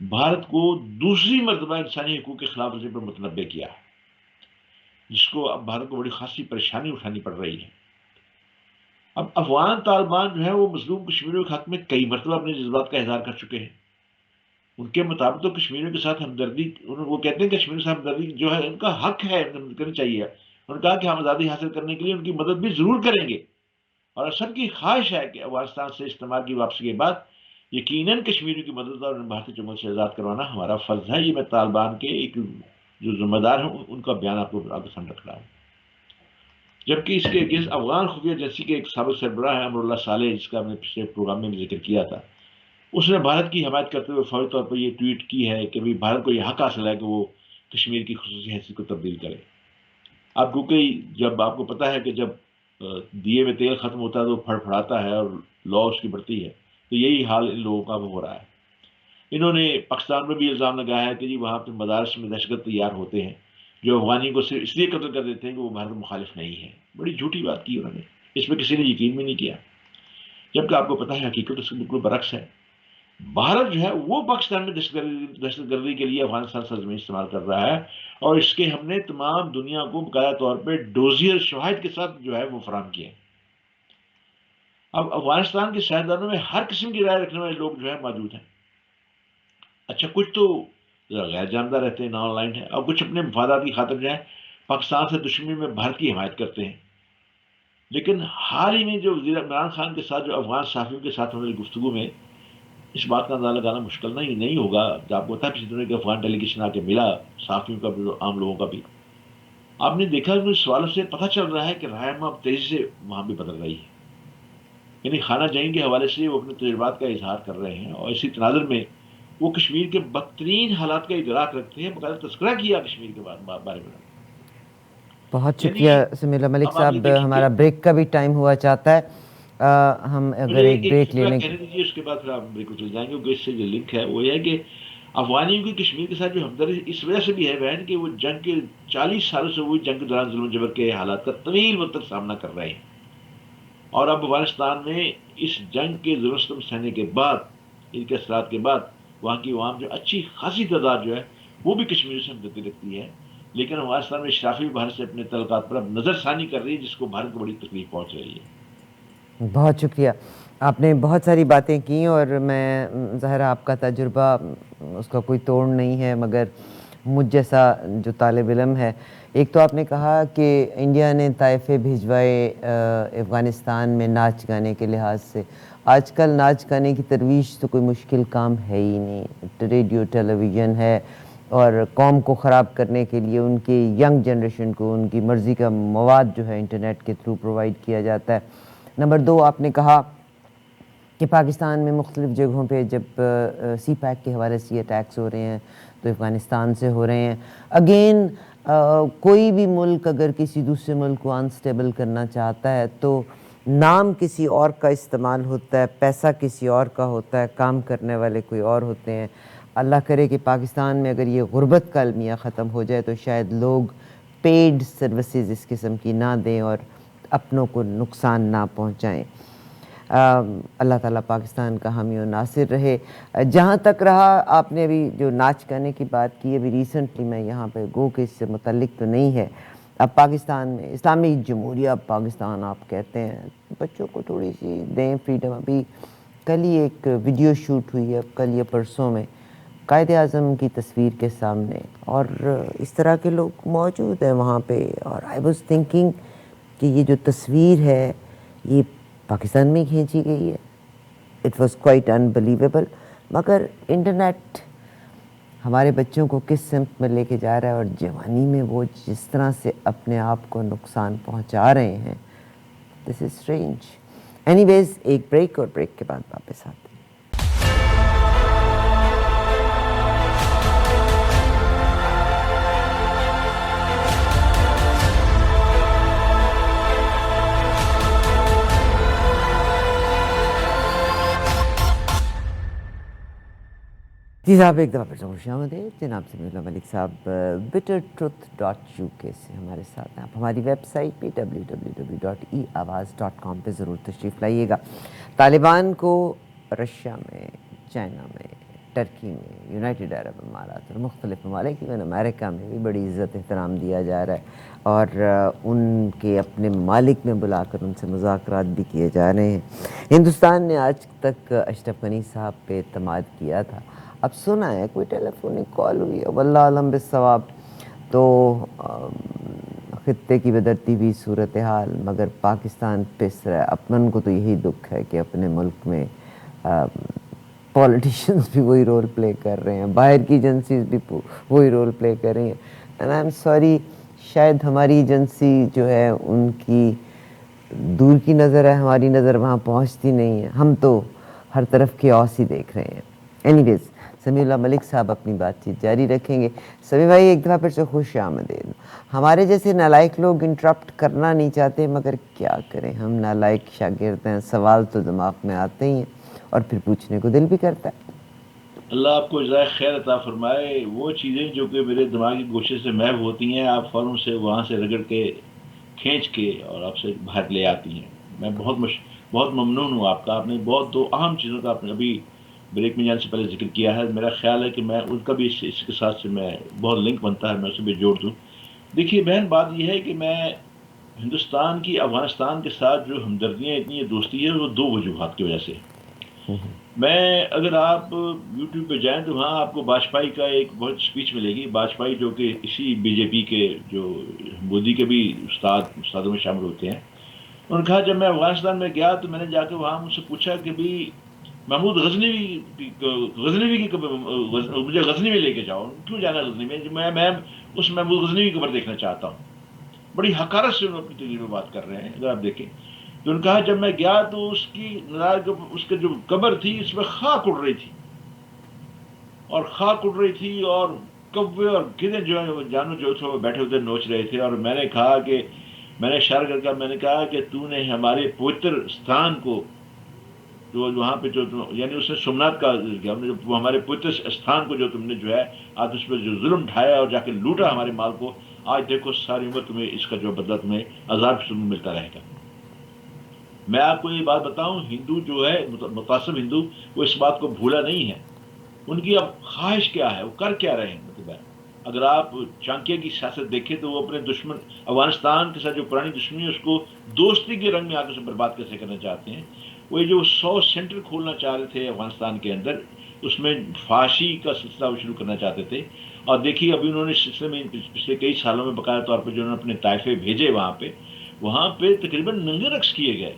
بھارت کو دوسری مرتبہ انسانی حقوق کے خلاف ورزی پر متنبع کیا، جس کو اب بھارت کو بڑی خاصی پریشانی اٹھانی پڑ رہی ہے. اب افغان طالبان جو ہے وہ مظلوم کشمیریوں کے حق میں کئی مرتبہ اپنے جذبات کا اظہار کر چکے ہیں. ان کے مطابق تو کشمیریوں کے ساتھ ہمدردی، وہ کہتے ہیں کہ کشمیریوں سے ہمدردی جو ہے ان کا حق ہے، کرنی چاہیے. انہوں نے کہا کہ ہم آزادی حاصل کرنے کے لیے ان کی مدد بھی ضرور کریں گے اور سب کی خواہش ہے کہ افغانستان سے استعمار کی واپسی کے بعد یقیناً کشمیریوں کی مدد اور بھارتی چنگل سے آزاد کروانا ہمارا فرض ہے. یہ میں طالبان کے ایک جو ذمہ دار ہیں ان کا بیان آپ کو سامنے رکھ رہا ہوں. جبکہ اس کے اگینسٹ افغان خفیہ ایجنسی کے ایک سابق سربراہ ہے امر اللہ صالح، جس کا ہم نے پچھلے پروگرام میں بھی ذکر کیا تھا، اس نے بھارت کی حمایت کرتے ہوئے فوری طور پر یہ ٹویٹ کی ہے کہ بھارت کو یہ حق حاصل ہے کہ وہ کشمیر کی خصوصی حیثیت کو تبدیل کرے. اب کیونکہ جب آپ کو پتا ہے کہ جب دیے میں تیل ختم ہوتا ہے تو پھڑ پھڑاتا ہے اور لا اس کی بڑھتی ہے، تو یہی حال ان لوگوں کا ہو رہا ہے. انہوں نے پاکستان میں بھی الزام لگایا ہے کہ جی وہاں پہ مدارس میں دہشت گرد تیار ہوتے ہیں جو افغانی کو صرف اس لیے قتل کر دیتے ہیں کہ وہ بھارت مخالف نہیں ہے. بڑی جھوٹی بات کی انہوں نے، اس پہ کسی نے یقین بھی نہیں کیا، جبکہ آپ کو پتا ہے حقیقت اس کے بالکل برعکس ہے. بھارت جو ہے وہ پاکستان میں دہشت گردی کے لیے افغانستان سرزمین استعمال کر رہا ہے اور اس کے ہم نے تمام دنیا کو باقاعدہ طور پہ ڈوزیر شواہد کے ساتھ جو ہے وہ فراہم کیے. اب افغانستان کے سیاستدانوں میں ہر قسم کی رائے رکھنے والے لوگ جو ہے موجود ہیں. اچھا کچھ تو غیر جانبدار رہتے ہیں، نان الائنڈ ہیں، اور کچھ اپنے مفادات کی خاطر جو ہے پاکستان سے دشمنی میں بھارت کی حمایت کرتے ہیں. لیکن حال ہی میں جو وزیر عمران خان کے ساتھ جو افغان صحافیوں کے ساتھ ہونے والی گفتگو میں اس بات کا اندازہ لگانا مشکل نہیں ہوگا. آپ کو پتا ہے پچھلے دنوں کہ افغان ڈیلیگیشن آ کے ملا صحافیوں کا بھی، عام لوگوں کا بھی. آپ نے دیکھا کہ اس سوالوں سے پتہ چل رہا ہے کہ رائے اب تیزی سے وہاں بھی بدل رہی ہے. یعنی خانہ جنگ کے حوالے سے وہ اپنے تجربات کا اظہار کر رہے ہیں اور اسی تناظر میں وہ کشمیر کے بدترین حالات کا ادراک رکھتے ہیں. باقاعدہ تذکرہ کیا کشمیر کے بارے میں. بہت شکریہ سمیع اللہ ملک صاحب. ہمارا بریک کا بھی ٹائم ہوا چاہتا ہے، ہم اگر ایک بریک لینے کہنے دیجیے اس کے بعد پھر آپ بریک کو چل جائیں گے، کیونکہ اس سے جو لنک ہے وہ یہ ہے کہ افغانیوں کی کشمیر کے ساتھ جو ہمدردی اس وجہ سے بھی ہے بہن کہ وہ جنگ کے 40 سالوں سے وہ جنگ کے دوران ظلم و جبر کے حالات کا طویل مدت تک سامنا کر رہے ہیں، اور اب افغانستان میں اس جنگ کے ظلم و ستم سہنے کے بعد، ان کے اثرات کے بعد، وہاں کی عوام جو اچھی خاصی تعداد جو ہے وہ بھی کشمیر سے ہمدردی رکھتی ہے، لیکن افغانستان میں اشرافی بھی بھارت سے اپنے تعلقات پر اب نظر ثانی کر رہی ہے، جس کو بھارت کو بڑی تکلیف پہنچ رہی ہے۔ بہت شکریہ، آپ نے بہت ساری باتیں کی، اور میں ظاہر آپ کا تجربہ اس کا کوئی توڑ نہیں ہے، مگر مجھ جیسا جو طالب علم ہے، ایک تو آپ نے کہا کہ انڈیا نے طائفے بھیجوائے افغانستان میں ناچ گانے کے لحاظ سے۔ آج کل ناچ گانے کی ترویج تو کوئی مشکل کام ہے ہی نہیں، ریڈیو ٹیلی ویژن ہے، اور قوم کو خراب کرنے کے لیے ان کی ینگ جنریشن کو ان کی مرضی کا مواد جو ہے انٹرنیٹ کے تھرو پرووائڈ کیا جاتا ہے۔ نمبر دو، آپ نے کہا کہ پاکستان میں مختلف جگہوں پہ جب سی پیک کے حوالے سے یہ اٹیکس ہو رہے ہیں تو افغانستان سے ہو رہے ہیں۔ اگین کوئی بھی ملک اگر کسی دوسرے ملک کو انسٹیبل کرنا چاہتا ہے تو نام کسی اور کا استعمال ہوتا ہے، پیسہ کسی اور کا ہوتا ہے، کام کرنے والے کوئی اور ہوتے ہیں۔ اللہ کرے کہ پاکستان میں اگر یہ غربت کا المیہ ختم ہو جائے تو شاید لوگ پیڈ سروسز اس قسم کی نہ دیں اور اپنوں کو نقصان نہ پہنچائیں۔ اللہ تعالیٰ پاکستان کا حامی و ناصر رہے۔ جہاں تک رہا آپ نے ابھی جو ناچ گانے کی بات کی، ابھی ریسنٹلی میں یہاں پہ گو کہ اس سے متعلق تو نہیں ہے، اب پاکستان میں اسلامی جمہوریہ پاکستان آپ کہتے ہیں، بچوں کو تھوڑی سی دیں فریڈم۔ ابھی کل ہی ایک ویڈیو شوٹ ہوئی ہے، کل یا پرسوں میں، قائد اعظم کی تصویر کے سامنے، اور اس طرح کے لوگ موجود ہیں وہاں پہ، اور آئی واز تھنکنگ کہ یہ جو تصویر ہے یہ پاکستان میں کھینچی گئی ہے۔ اٹ واز کوائٹ انبلیویبل، مگر انٹرنیٹ ہمارے بچوں کو کس سمت میں لے کے جا رہا ہے، اور جوانی میں وہ جس طرح سے اپنے آپ کو نقصان پہنچا رہے ہیں، دس از اسٹرینج۔ اینی ویز، ایک بریک، اور بریک کے بعد واپس آتے ہیں۔ جی صاحب، ایک دفعہ پھر سے خوش آمدید۔ جناب سمیع اللہ ملک صاحب bittertruth.uk سے ہمارے ساتھ ہیں۔ آپ ہماری ویب سائٹ پہ www.eawaz.com پہ ضرور تشریف لائیے گا۔ طالبان کو رشیا میں، چائنا میں، ٹرکی میں، یونائٹڈ عرب امارات اور مختلف ممالک، ایون امریکہ میں بھی بڑی عزت احترام دیا جا رہا ہے، اور ان کے اپنے ممالک میں بلا کر ان سے مذاکرات بھی کیے جا رہے ہیں۔ ہندوستان نے آج تک اشرف غنی صاحب پہ اعتماد کیا تھا، اب سنا ہے کوئی ٹیلی فونک کال ہوئی ہے، واللہ عالم بالصواب، تو خطے کی بدرتی ہوئی صورتحال، مگر پاکستان پس رہا ہے۔ اپن کو تو یہی دکھ ہے کہ اپنے ملک میں پولیٹیشنز بھی وہی رول پلے کر رہے ہیں، باہر کی ایجنسیز بھی وہی رول پلے کر رہی ہیں، اینڈ آئی ایم سوری، شاید ہماری ایجنسی جو ہے ان کی دور کی نظر ہے، ہماری نظر وہاں پہنچتی نہیں ہے، ہم تو ہر طرف کیوس ہی دیکھ رہے ہیں۔ اینی ویز، سمیع اللہ ملک صاحب اپنی بات چیت جاری رکھیں گے۔ سمیع بھائی، ایک دفعہ پھر سے خوش آمدید۔ ہمارے جیسے نالائق لوگ انٹرپٹ کرنا نہیں چاہتے، مگر کیا کریں، ہم نالائق شاگرد ہیں، سوال تو دماغ میں آتے ہی ہیں اور پھر پوچھنے کو دل بھی کرتا ہے۔ اللہ آپ کو جزائے خیر عطا فرمائے۔ وہ چیزیں جو کہ میرے دماغی گوشے سے محو ہوتی ہیں، آپ فوراً سے وہاں سے رگڑ کے، کھینچ کے، اور آپ سے باہر لے آتی ہیں۔ میں بہت ممنون ہوں آپ کا۔ آپ نے بہت دو اہم چیزوں کا آپ نے ابھی بریک میں جانے سے پہلے ذکر کیا ہے، میرا خیال ہے کہ میں ان کا بھی اس کے ساتھ سے میں بہت لنک بنتا ہے، میں اسے بھی جوڑ دوں۔ دیکھیے بہن، بات یہ ہے کہ میں ہندوستان کی افغانستان کے ساتھ جو ہمدردیاں اتنی دوستی ہے، وہ دو وجوہات کی وجہ سے۔ میں اگر آپ یوٹیوب پہ جائیں تو وہاں آپ کو واجپئی کا ایک بہت اسپیچ ملے گی، واجپئی جو کہ اسی بی جے پی کے، جو مودی کے بھی استادوں میں شامل ہوتے ہیں۔ انہوں نے کہا جب میں افغانستان میں گیا تو میں نے جا کے وہاں مجھ سے پوچھا کہ بھی محمود غزنوی کی مجھے غزنی میں لے کے جاؤ، کیوں جانا غزنی میں اس محمود غزنوی کی قبر دیکھنا چاہتا ہوں۔ بڑی حقارت سے انہوں اپنی تقریر میں بات کر رہے ہیں، اگر آپ دیکھیں تو انہوں نے کہا جب میں گیا تو اس کی جو قبر تھی اس میں خاک اڑ رہی تھی، اور کوے اور گدھے جو جانور جو تھے وہ بیٹھے ہوتے نوچ رہے تھے، اور میں نے کہا کہ میں نے اشارہ کر کے میں نے کہا کہ تو نے ہمارے پوتر ستان کو جو وہاں پہ جو یعنی اس نے سومناتھ کا کیا، ہم نے جو ہمارے پوتر استھان کو جو تم نے جو ہے آج اس پہ جو ظلم ڈھایا اور جا کے لوٹا ہمارے مال کو، آج دیکھو ساری عمر تمہیں اس کا جو بدلہ تمہیں عذاب سے ملتا رہے گا۔ میں آپ کو یہ بات بتاؤں، ہندو جو ہے متعصب ہندو، وہ اس بات کو بھولا نہیں ہے۔ ان کی اب خواہش کیا ہے، وہ کر کیا رہے ہیں؟ مطلب اگر آپ چانکیہ کی سیاست دیکھیں تو وہ اپنے دشمن افغانستان کے ساتھ جو پرانی دشمنی ہے اس کو دوستی کے رنگ میں آ کے اسے برباد کیسے کرنا چاہتے ہیں۔ وہ یہ جو 100 سینٹر کھولنا چاہ رہے تھے افغانستان کے اندر، اس میں فحاشی کا سلسلہ وہ شروع کرنا چاہتے تھے، اور دیکھیے ابھی انہوں نے اس سلسلے میں پچھلے کئی سالوں میں باقاعدہ طور پہ جو انہوں نے اپنے طائفے بھیجے وہاں پہ تقریباً ننگے رقص کیے گئے۔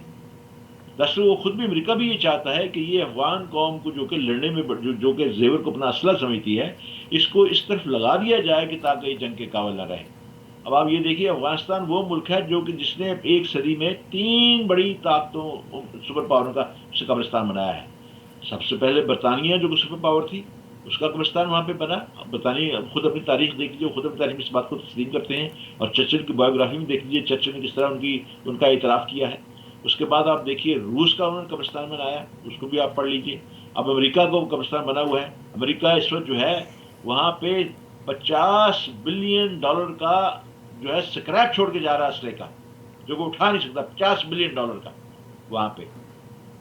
دراصل وہ خود بھی، امریکہ بھی یہ چاہتا ہے کہ یہ افغان قوم کو جو کہ لڑنے میں جو کہ زیور کو اپنا اسلحہ سمجھتی ہے، اس کو اس طرف لگا دیا جائے کہ تاکہ یہ جنگ کے قابل نہ رہے۔ اب آپ یہ دیکھیے، افغانستان وہ ملک ہے جو کہ جس نے ایک صدی میں 3 بڑی طاقتوں، سپر پاوروں کا قبرستان بنایا ہے۔ سب سے پہلے برطانیہ جو کہ سپر پاور تھی، اس کا قبرستان وہاں پہ بنا۔ برطانیہ خود اپنی تاریخ دیکھ لیجیے، خود اپنی تاریخ میں اس بات کو تسلیم کرتے ہیں، اور چرچل کی بایوگرافی میں دیکھ لیجیے چرچل نے کس طرح ان کا اعتراف کیا ہے۔ اس کے بعد آپ دیکھیے روس کا انہوں نے قبرستان بنایا، اس کو بھی آپ پڑھ لیجیے۔ اب امریکہ کو قبرستان بنا ہوا ہے۔ امریکہ اس وقت جو ہے وہاں پہ $50 بلین کا جو ہے سکریپ چھوڑ کے جا رہا ہے اسلحے کا، جو کہ اٹھا نہیں سکتا، $50 بلین کا وہاں پہ۔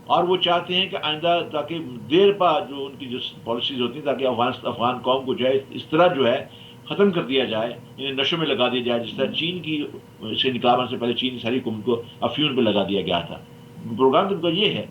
اور وہ چاہتے ہیں کہ آئندہ تاکہ دیر پا جو ان کی جو پالیسیز ہوتی ہیں، تاکہ افغان قوم کو جو ہے اس طرح جو ہے ختم کر دیا جائے، انہیں نشوں میں لگا دیا جائے، جس طرح چین کی سے نکالنے سے پہلے چین کی ساری حکومت کو افیون پہ لگا دیا گیا تھا۔ پروگرام تو ان کا یہ ہے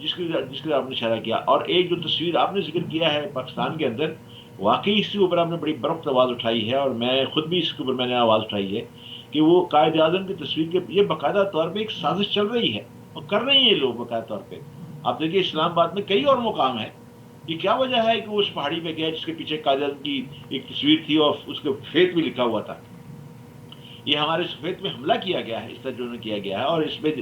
جس کے آپ نے اشارہ کیا۔ اور ایک جو تصویر آپ نے ذکر کیا ہے پاکستان کے اندر، واقعی اس کے اوپر آپ نے بڑی برقت آواز اٹھائی ہے، اور میں خود بھی اس کے اوپر میں نے آواز اٹھائی ہے کہ وہ قائد اعظم کی تصویر کے یہ باقاعدہ طور پہ ایک سازش چل رہی ہے، اور کر رہے ہیں یہ لوگ باقاعدہ طور پہ۔ آپ دیکھیے اسلام آباد میں کئی اور مقام ہیں، یہ کیا وجہ ہے کہ وہ اس پہاڑی پہ گیا جس کے پیچھے قائد اعظم کی ایک تصویر تھی اور اس کے فیت بھی لکھا ہوا تھا؟ یہ ہمارے سفید میں حملہ کیا گیا ہے، اس طرح جو کیا گیا ہے، اور اس میں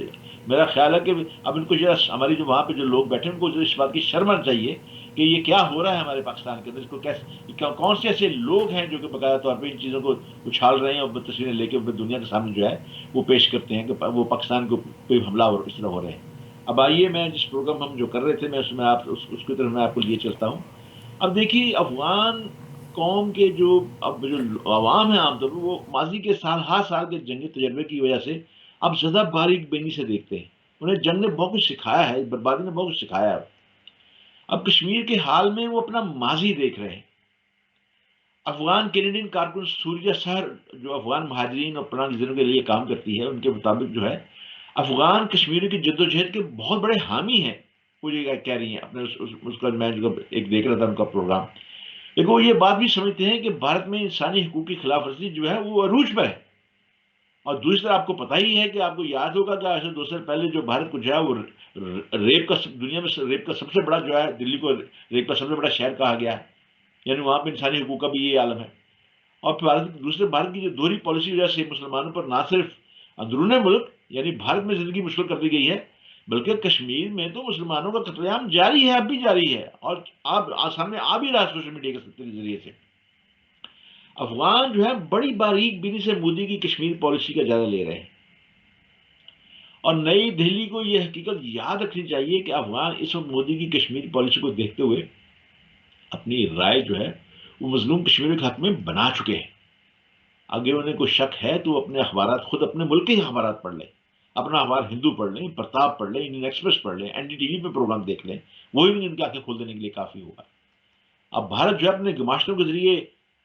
میرا خیال ہے کہ اب ان کو ہماری جو وہاں پہ جو لوگ بیٹھے ہیں ان کو اس بات کی شرم آنی چاہیے کہ یہ کیا ہو رہا ہے ہمارے پاکستان کے اندر۔ اس کو کون سے ایسے لوگ ہیں جو کہ باقاعدہ طور پہ ان چیزوں کو اچھال رہے ہیں اور تصویریں لے کے دنیا کے سامنے جو ہے وہ پیش کرتے ہیں کہ وہ پاکستان کو کوئی حملہ اس طرح ہو رہے ہیں۔ اب آئیے، میں جس پروگرام ہم جو کر رہے تھے میں اس میں اس کی طرف میں آپ کو لیے چلتا ہوں۔ اب دیکھیے افغان قوم کے جو اب جو عوام ہیں عام طور پر، وہ ماضی کے ہر سال کے جنگی تجربے کی وجہ سے اب زیادہ باریک بینی سے دیکھتے ہیں۔ انہیں جنگ نے بہت کچھ سکھایا ہے، بربادی نے بہت کچھ سکھایا ہے۔ اب کشمیر کے حال میں وہ اپنا ماضی دیکھ رہے ہیں۔ افغان کینیڈین کارکن سوریا سہر جو افغان مہاجرین اور پناہ گزینوں کے لیے کام کرتی ہے، ان کے مطابق جو ہے افغان کشمیریوں کی جدوجہد کے بہت بڑے حامی ہیں۔ وہ یہ کہہ رہی ہیں اپنے اس کا میں ایک دیکھ رہا تھا ان کا پروگرام، لیکن وہ یہ بات بھی سمجھتے ہیں کہ بھارت میں انسانی حقوق کی خلاف ورزی جو ہے وہ عروج پر ہے۔ اور دوسری طرف آپ کو پتہ ہی ہے کہ آپ کو یاد ہوگا کہ آج سے 2 سال پہلے جو بھارت کو جو ہے وہ ریپ کا دنیا میں ریپ کا سب سے بڑا جو ہے، دلی کو ریپ کا سب سے بڑا شہر کہا گیا ہے، یعنی وہاں پہ انسانی حقوق کا بھی یہ عالم ہے۔ اور بھارت کی جو دوہری پالیسی وجہ سے مسلمانوں پر نہ صرف اندرون ملک یعنی بھارت میں زندگی مشکل کر دی گئی ہے، بلکہ کشمیر میں تو مسلمانوں کا قتل عام جاری ہے، اب بھی جاری ہے، اور آپ سامنے آ بھی رہا ہے سوشل میڈیا کے ذریعے سے۔ افغان جو ہے بڑی باریک بینی سے مودی کی کشمیر پالیسی کا جائزہ لے رہے ہیں، اور نئی دہلی کو یہ حقیقت یاد رکھنی چاہیے کہ افغان اس وقت مودی کی کشمیر پالیسی کو دیکھتے ہوئے اپنی رائے جو ہے وہ مظلوم کشمیریوں کے حق میں بنا چکے ہیں۔ اگر انہیں کوئی شک ہے تو وہ اپنے اخبارات، خود اپنے ملک کے اخبارات پڑھ لیں، اپنا اخبار ہندو پڑھ لیں، پرتاپ پڑھ لیں، انڈین ایکسپریس پڑھ لیں، این ڈی ٹی وی پہ پروگرام دیکھ لیں، وہی بھی ان کی آنکھیں کھول دینے کے لیے کافی ہوگا۔ اب بھارت جو ہے اپنے گماشتوں کے ذریعے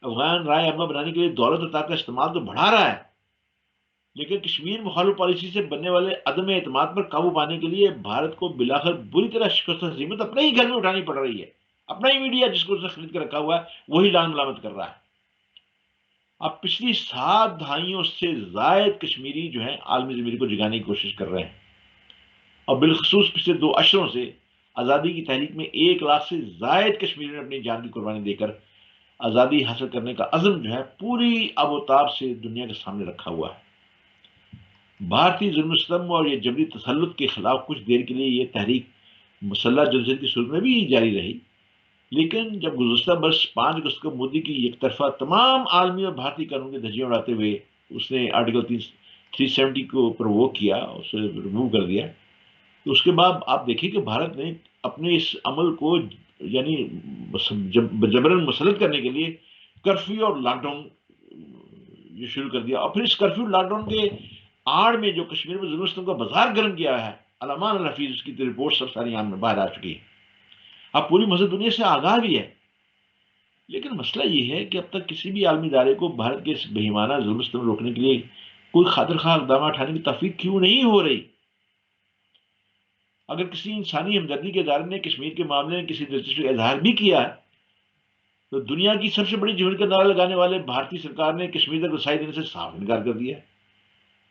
افغان رائے عامہ بنانے کے لیے دولت و طاقت کا استعمال تو بڑھا رہا ہے، لیکن کشمیر مخالف پالیسی سے بننے والے عدم اعتماد پر قابو پانے کے لیے بھارت کو بلاخر بری طرح شکست ہزیمت اپنے ہی گھر میں اٹھانی پڑ رہی ہے۔ اپنا ہی میڈیا جس کو اس نے خرید کے رکھا ہوا ہے وہی لان ملامت کر رہا ہے۔ اب پچھلی 7 دہائیوں سے زائد کشمیری جو ہیں عالمی ضمیر کو جگانے کی کوشش کر رہے ہیں، اور بالخصوص پچھلے 2 عشروں سے آزادی کی تحریک میں 1 لاکھ سے زائد کشمیری نے اپنی جان کی قربانی دے کر آزادی حاصل کرنے کا عزم جو ہے پوری آب و تاب سے دنیا کے سامنے رکھا ہوا ہے۔ بھارتی ظلم و ستم اور یہ جبری تسلط کے خلاف کچھ دیر کے لیے یہ تحریک مسلح جدوجہد کی صورت میں بھی جاری رہی، لیکن جب گزشتہ برس 5 اگست کو مودی کی یک طرفہ تمام عالمی اور بھارتی قانون کی دھجیاں اڑاتے ہوئے اس نے آرٹیکل 370 کو پرووک کیا، اسے ریموو کر دیا، تو اس کے بعد آپ دیکھیں کہ بھارت نے اپنے اس عمل کو یعنی جبرن مسلط کرنے کے لیے کرفیو اور لاک ڈاؤن یہ شروع کر دیا، اور پھر اس کرفیو لاک ڈاؤن کے آڑ میں جو کشمیر میں ظلم ستم کا بازار گرم کیا ہے، علمان الحفیظ، اس کی رپورٹ سب ساری یہاں میں باہر آ چکی ہے، اب پوری مسجد دنیا سے آگاہ بھی ہے۔ لیکن مسئلہ یہ ہے کہ اب تک کسی بھی عالمی ادارے کو بھارت کے اس بہیمانہ ظلم ستم روکنے کے لیے کوئی خاطر خواہ اقدامات اٹھانے کی توفیق کیوں نہیں ہو رہی؟ اگر کسی انسانی ہمدردی کے ادارے نے کشمیر کے معاملے میں کسی دلچسپی کا اظہار بھی کیا ہے تو دنیا کی سب سے بڑی جمہوریت کا نعرہ لگانے والے بھارتی سرکار نے کشمیر تک رسائی دینے سے صاف انکار کر دیا ہے۔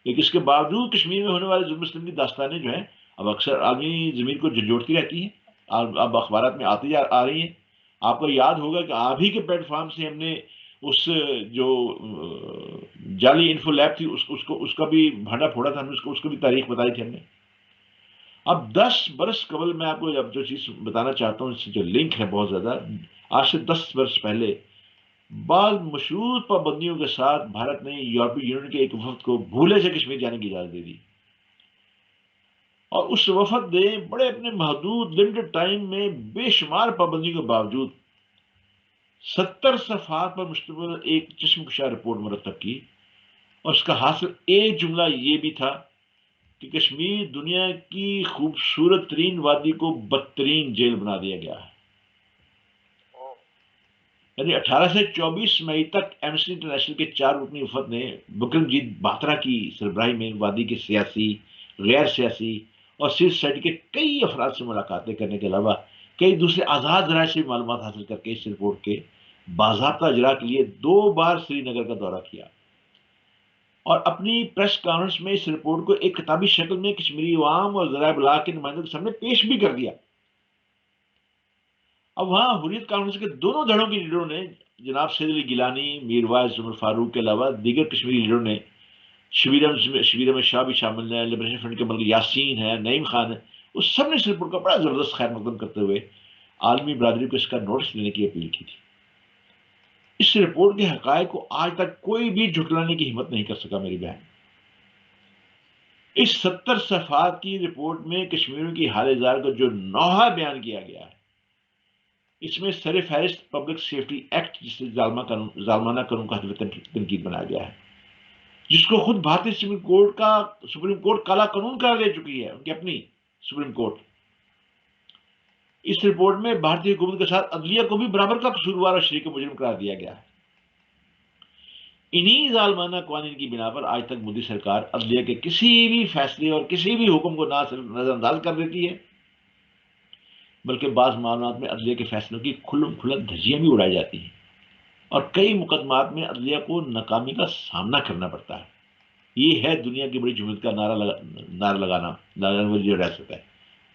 لیکن اس کے باوجود کشمیر میں ہونے والے ظلم ستم کی داستانیں جو ہیں اب اکثر عالمی زمین کو جھنجھوڑتی رہتی ہیں، اب اخبارات میں آتی آ رہی ہیں۔ آپ کو یاد ہوگا کہ آپ ہی کے پلیٹ فارم سے ہم نے اس جو جعلی انفو لیب تھی اس کا بھی بھانڈا پھوڑا تھا، ہم نے اس کو بھی تاریخ بتائی تھی ہم نے۔ اب 10 برس قبل میں آپ کو اب جو چیز بتانا چاہتا ہوں، اس سے جو لنک ہے بہت زیادہ، آج سے 10 برس پہلے بعض مشروط پابندیوں کے ساتھ بھارت نے یورپی یونین کے ایک وفد کو بھولے سے کشمیر جانے کی اجازت دے دی، اور اس وفد نے بڑے اپنے محدود لمیٹڈ ٹائم میں بے شمار پابندیوں کے باوجود 70 صفحات پر مشتمل ایک چشم کشا رپورٹ مرتب کی، اور اس کا حاصل ایک جملہ یہ بھی تھا کہ کشمیر دنیا کی خوبصورت ترین وادی کو بدترین جیل بنا دیا گیا ہے۔ یعنی 18 سے 24 مئی تک ایمنسٹی انٹرنیشنل کے 4 رکنی وفد نے بکرم جیت باترا کی سربراہی میں وادی کے سیاسی، غیر سیاسی اور سول سوسائٹی کے کئی افراد سے ملاقاتیں کرنے کے علاوہ کئی دوسرے آزاد ذرائع سے بھی معلومات حاصل کر کے اس رپورٹ کے باضابطہ اجرا کے لیے 2 بار سری نگر کا دورہ کیا، اور اپنی پریس کانفرنس میں اس رپورٹ کو ایک کتابی شکل میں کشمیری عوام اور ذرائع ابلاغ کے نمائندوں کے سامنے پیش بھی کر دیا۔ اب وہاں حریت کانفرنس کے دونوں دھڑوں کے لیڈروں نے، جناب سید علی گیلانی، میر وائز عمر فاروق کے علاوہ دیگر کشمیری لیڈروں نے، شبیر احمد شاہ بھی شامل ہیں، لبریشن فرنٹ کے ملک یاسین ہے، نعیم خان ہے، اس سب نے اس رپورٹ کا بڑا زبردست خیر مقدم کرتے ہوئے عالمی برادری کو اس کا نوٹس لینے کی اپیل کی تھی۔ اس رپورٹ کے حقائق کو آج تک کوئی بھی جھٹلانے کی ہمت نہیں کر سکا میری بہن۔ اس 70 صفحات کی رپورٹ میں کشمیریوں کی حال زار کا جو نوحہ بیان کیا گیا ہے، اس میں سر فہرست پبلک سیفٹی ایکٹ، جسے ظالمانہ قانون کا ہدف تنقید بنایا گیا ہے، جس کو خود بھارتی سپریم کورٹ کالا قانون قرار دے چکی ہے، ان کی اپنی سپریم کورٹ۔ اس رپورٹ میں بھارتی حکومت کے ساتھ عدلیہ کو بھی برابر کا قصوروار اور شریک مجرم قرار دیا گیا ہے۔ انہی ظالمانہ قوانین کی بنا پر آج تک مودی سرکار عدلیہ کے کسی بھی فیصلے اور کسی بھی حکم کو نہ صرف نظر انداز کر دیتی ہے، بلکہ بعض معاملات میں عدلیہ کے فیصلوں کی کھلم کھلا دھجیاں بھی اڑائی جاتی ہیں، اور کئی مقدمات میں عدلیہ کو ناکامی کا سامنا کرنا پڑتا ہے۔ یہ ہے دنیا کی بڑی جمہوریت کا نعرہ لگانا جو ریاست ہے۔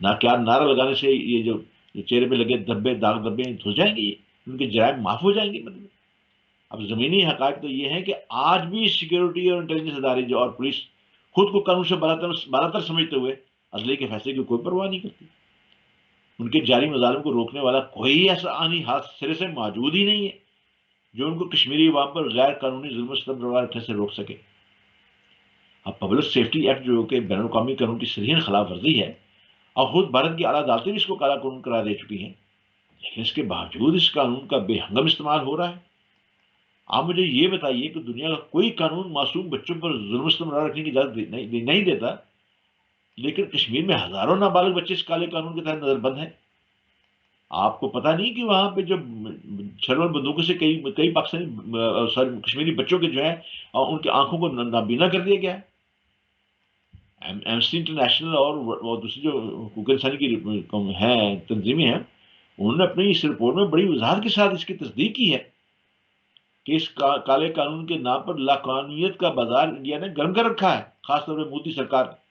نہ کیا نعرہ لگانے سے یہ جو چہرے پہ لگے دھبے داغ دھبے دھل جائیں گے، ان کے جرائم معاف ہو جائیں گے؟ مطلب اب زمینی حقائق تو یہ ہے کہ آج بھی سیکیورٹی اور انٹیلیجنس ادارے جو اور پولیس خود کو قانون سے بالاتر سمجھتے ہوئے عدلیہ کے فیصلے کی کوئی پرواہ نہیں کرتی۔ ان کے جاری مظالم کو روکنے والا کوئی ایسا آنی ہاتھ سرے سے موجود ہی نہیں ہے جو ان کو کشمیری عوام پر غیر قانونی ظلم و ستم رکھنے سے روک سکے۔ اب پبلک سیفٹی ایکٹ جو کہ بین الاقوامی قانون کی صریح خلاف ورزی ہے، اور خود بھارت کی اعلیٰ عدالتیں بھی اس کو کالا قانون قرار دے چکی ہیں، لیکن اس کے باوجود اس قانون کا بے ہنگم استعمال ہو رہا ہے۔ آپ مجھے یہ بتائیے کہ دنیا کا کوئی قانون معصوم بچوں پر ظلم و ستم رکھنے کی اجازت نہیں دیتا، لیکن کشمیر میں ہزاروں نابالغ بچے اس کالے قانون کے تحت نظر بند ہیں۔ آپ کو پتا نہیں کہ وہاں پہ جو چھڑول بندوقوں سے کئی پاکستانی کشمیری بچوں کے جو ہے ان کی آنکھوں کو نابینا کر دیا گیا ہے۔ ایمنسٹی انٹرنیشنل اور دوسری جو حقوق انسانی کی ہیں تنظیمیں ہیں، انہوں نے اپنی اس رپورٹ میں بڑی وضاحت کے ساتھ اس کی تصدیق کی ہے کہ اس کالے قانون کے نام پر لاقانونیت کا بازار انڈیا نے گرم کر رکھا ہے، خاص طور پہ مودی سرکار نے۔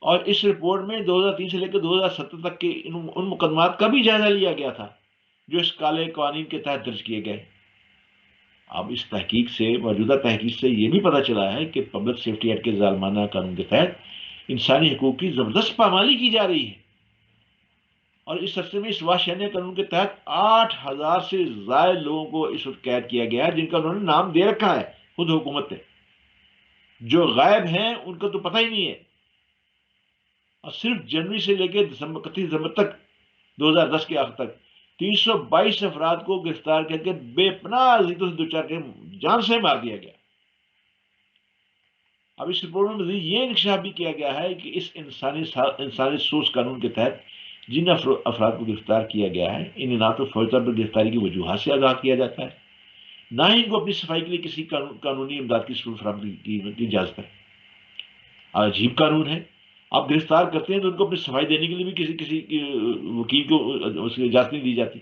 اور اس رپورٹ میں 2003 سے لے کر 2017 تک کے ان مقدمات کا بھی جائزہ لیا گیا تھا جو اس کالے قوانین کے تحت درج کیے گئے۔ اب اس تحقیق سے، موجودہ تحقیق سے یہ بھی پتہ چلا ہے کہ پبلک سیفٹی ایکٹ کے ظالمانہ قانون کے تحت انسانی حقوق کی زبردست پامالی کی جا رہی ہے، اور اس عرصے میں اس وحشیانہ قانون کے تحت 8,000 سے زائد لوگوں کو اس وقت قید کیا گیا ہے، جن کا انہوں نے نام دے رکھا ہے خود حکومت نے۔ جو غائب ہیں ان کا تو پتہ ہی نہیں ہے، اور صرف جنوری سے لے کے 31 دسمبر تک 2010 کے آخر تک 322 افراد کو گرفتار کر کے بے پناہ اذیتوں سے دوچار کے جان سے مار دیا گیا۔ اب اس رپورٹ میں مزید یہ انکشاف بھی کیا گیا ہے کہ اس انسانی سوز قانون کے تحت جن افراد کو گرفتار کیا گیا ہے انہیں نہ تو فوری طور پر گرفتاری کی وجوہات سے آگاہ کیا جاتا ہے، نہ ہی ان کو اپنی صفائی کے لیے کسی قانونی امداد کی صورت فراہم کی اجازت ہے۔ عجیب قانون ہے، آپ گرفتار کرتے ہیں تو ان کو اپنی صفائی دینے کے لیے بھی کسی وکیل کو اس کی اجازت نہیں دی جاتی۔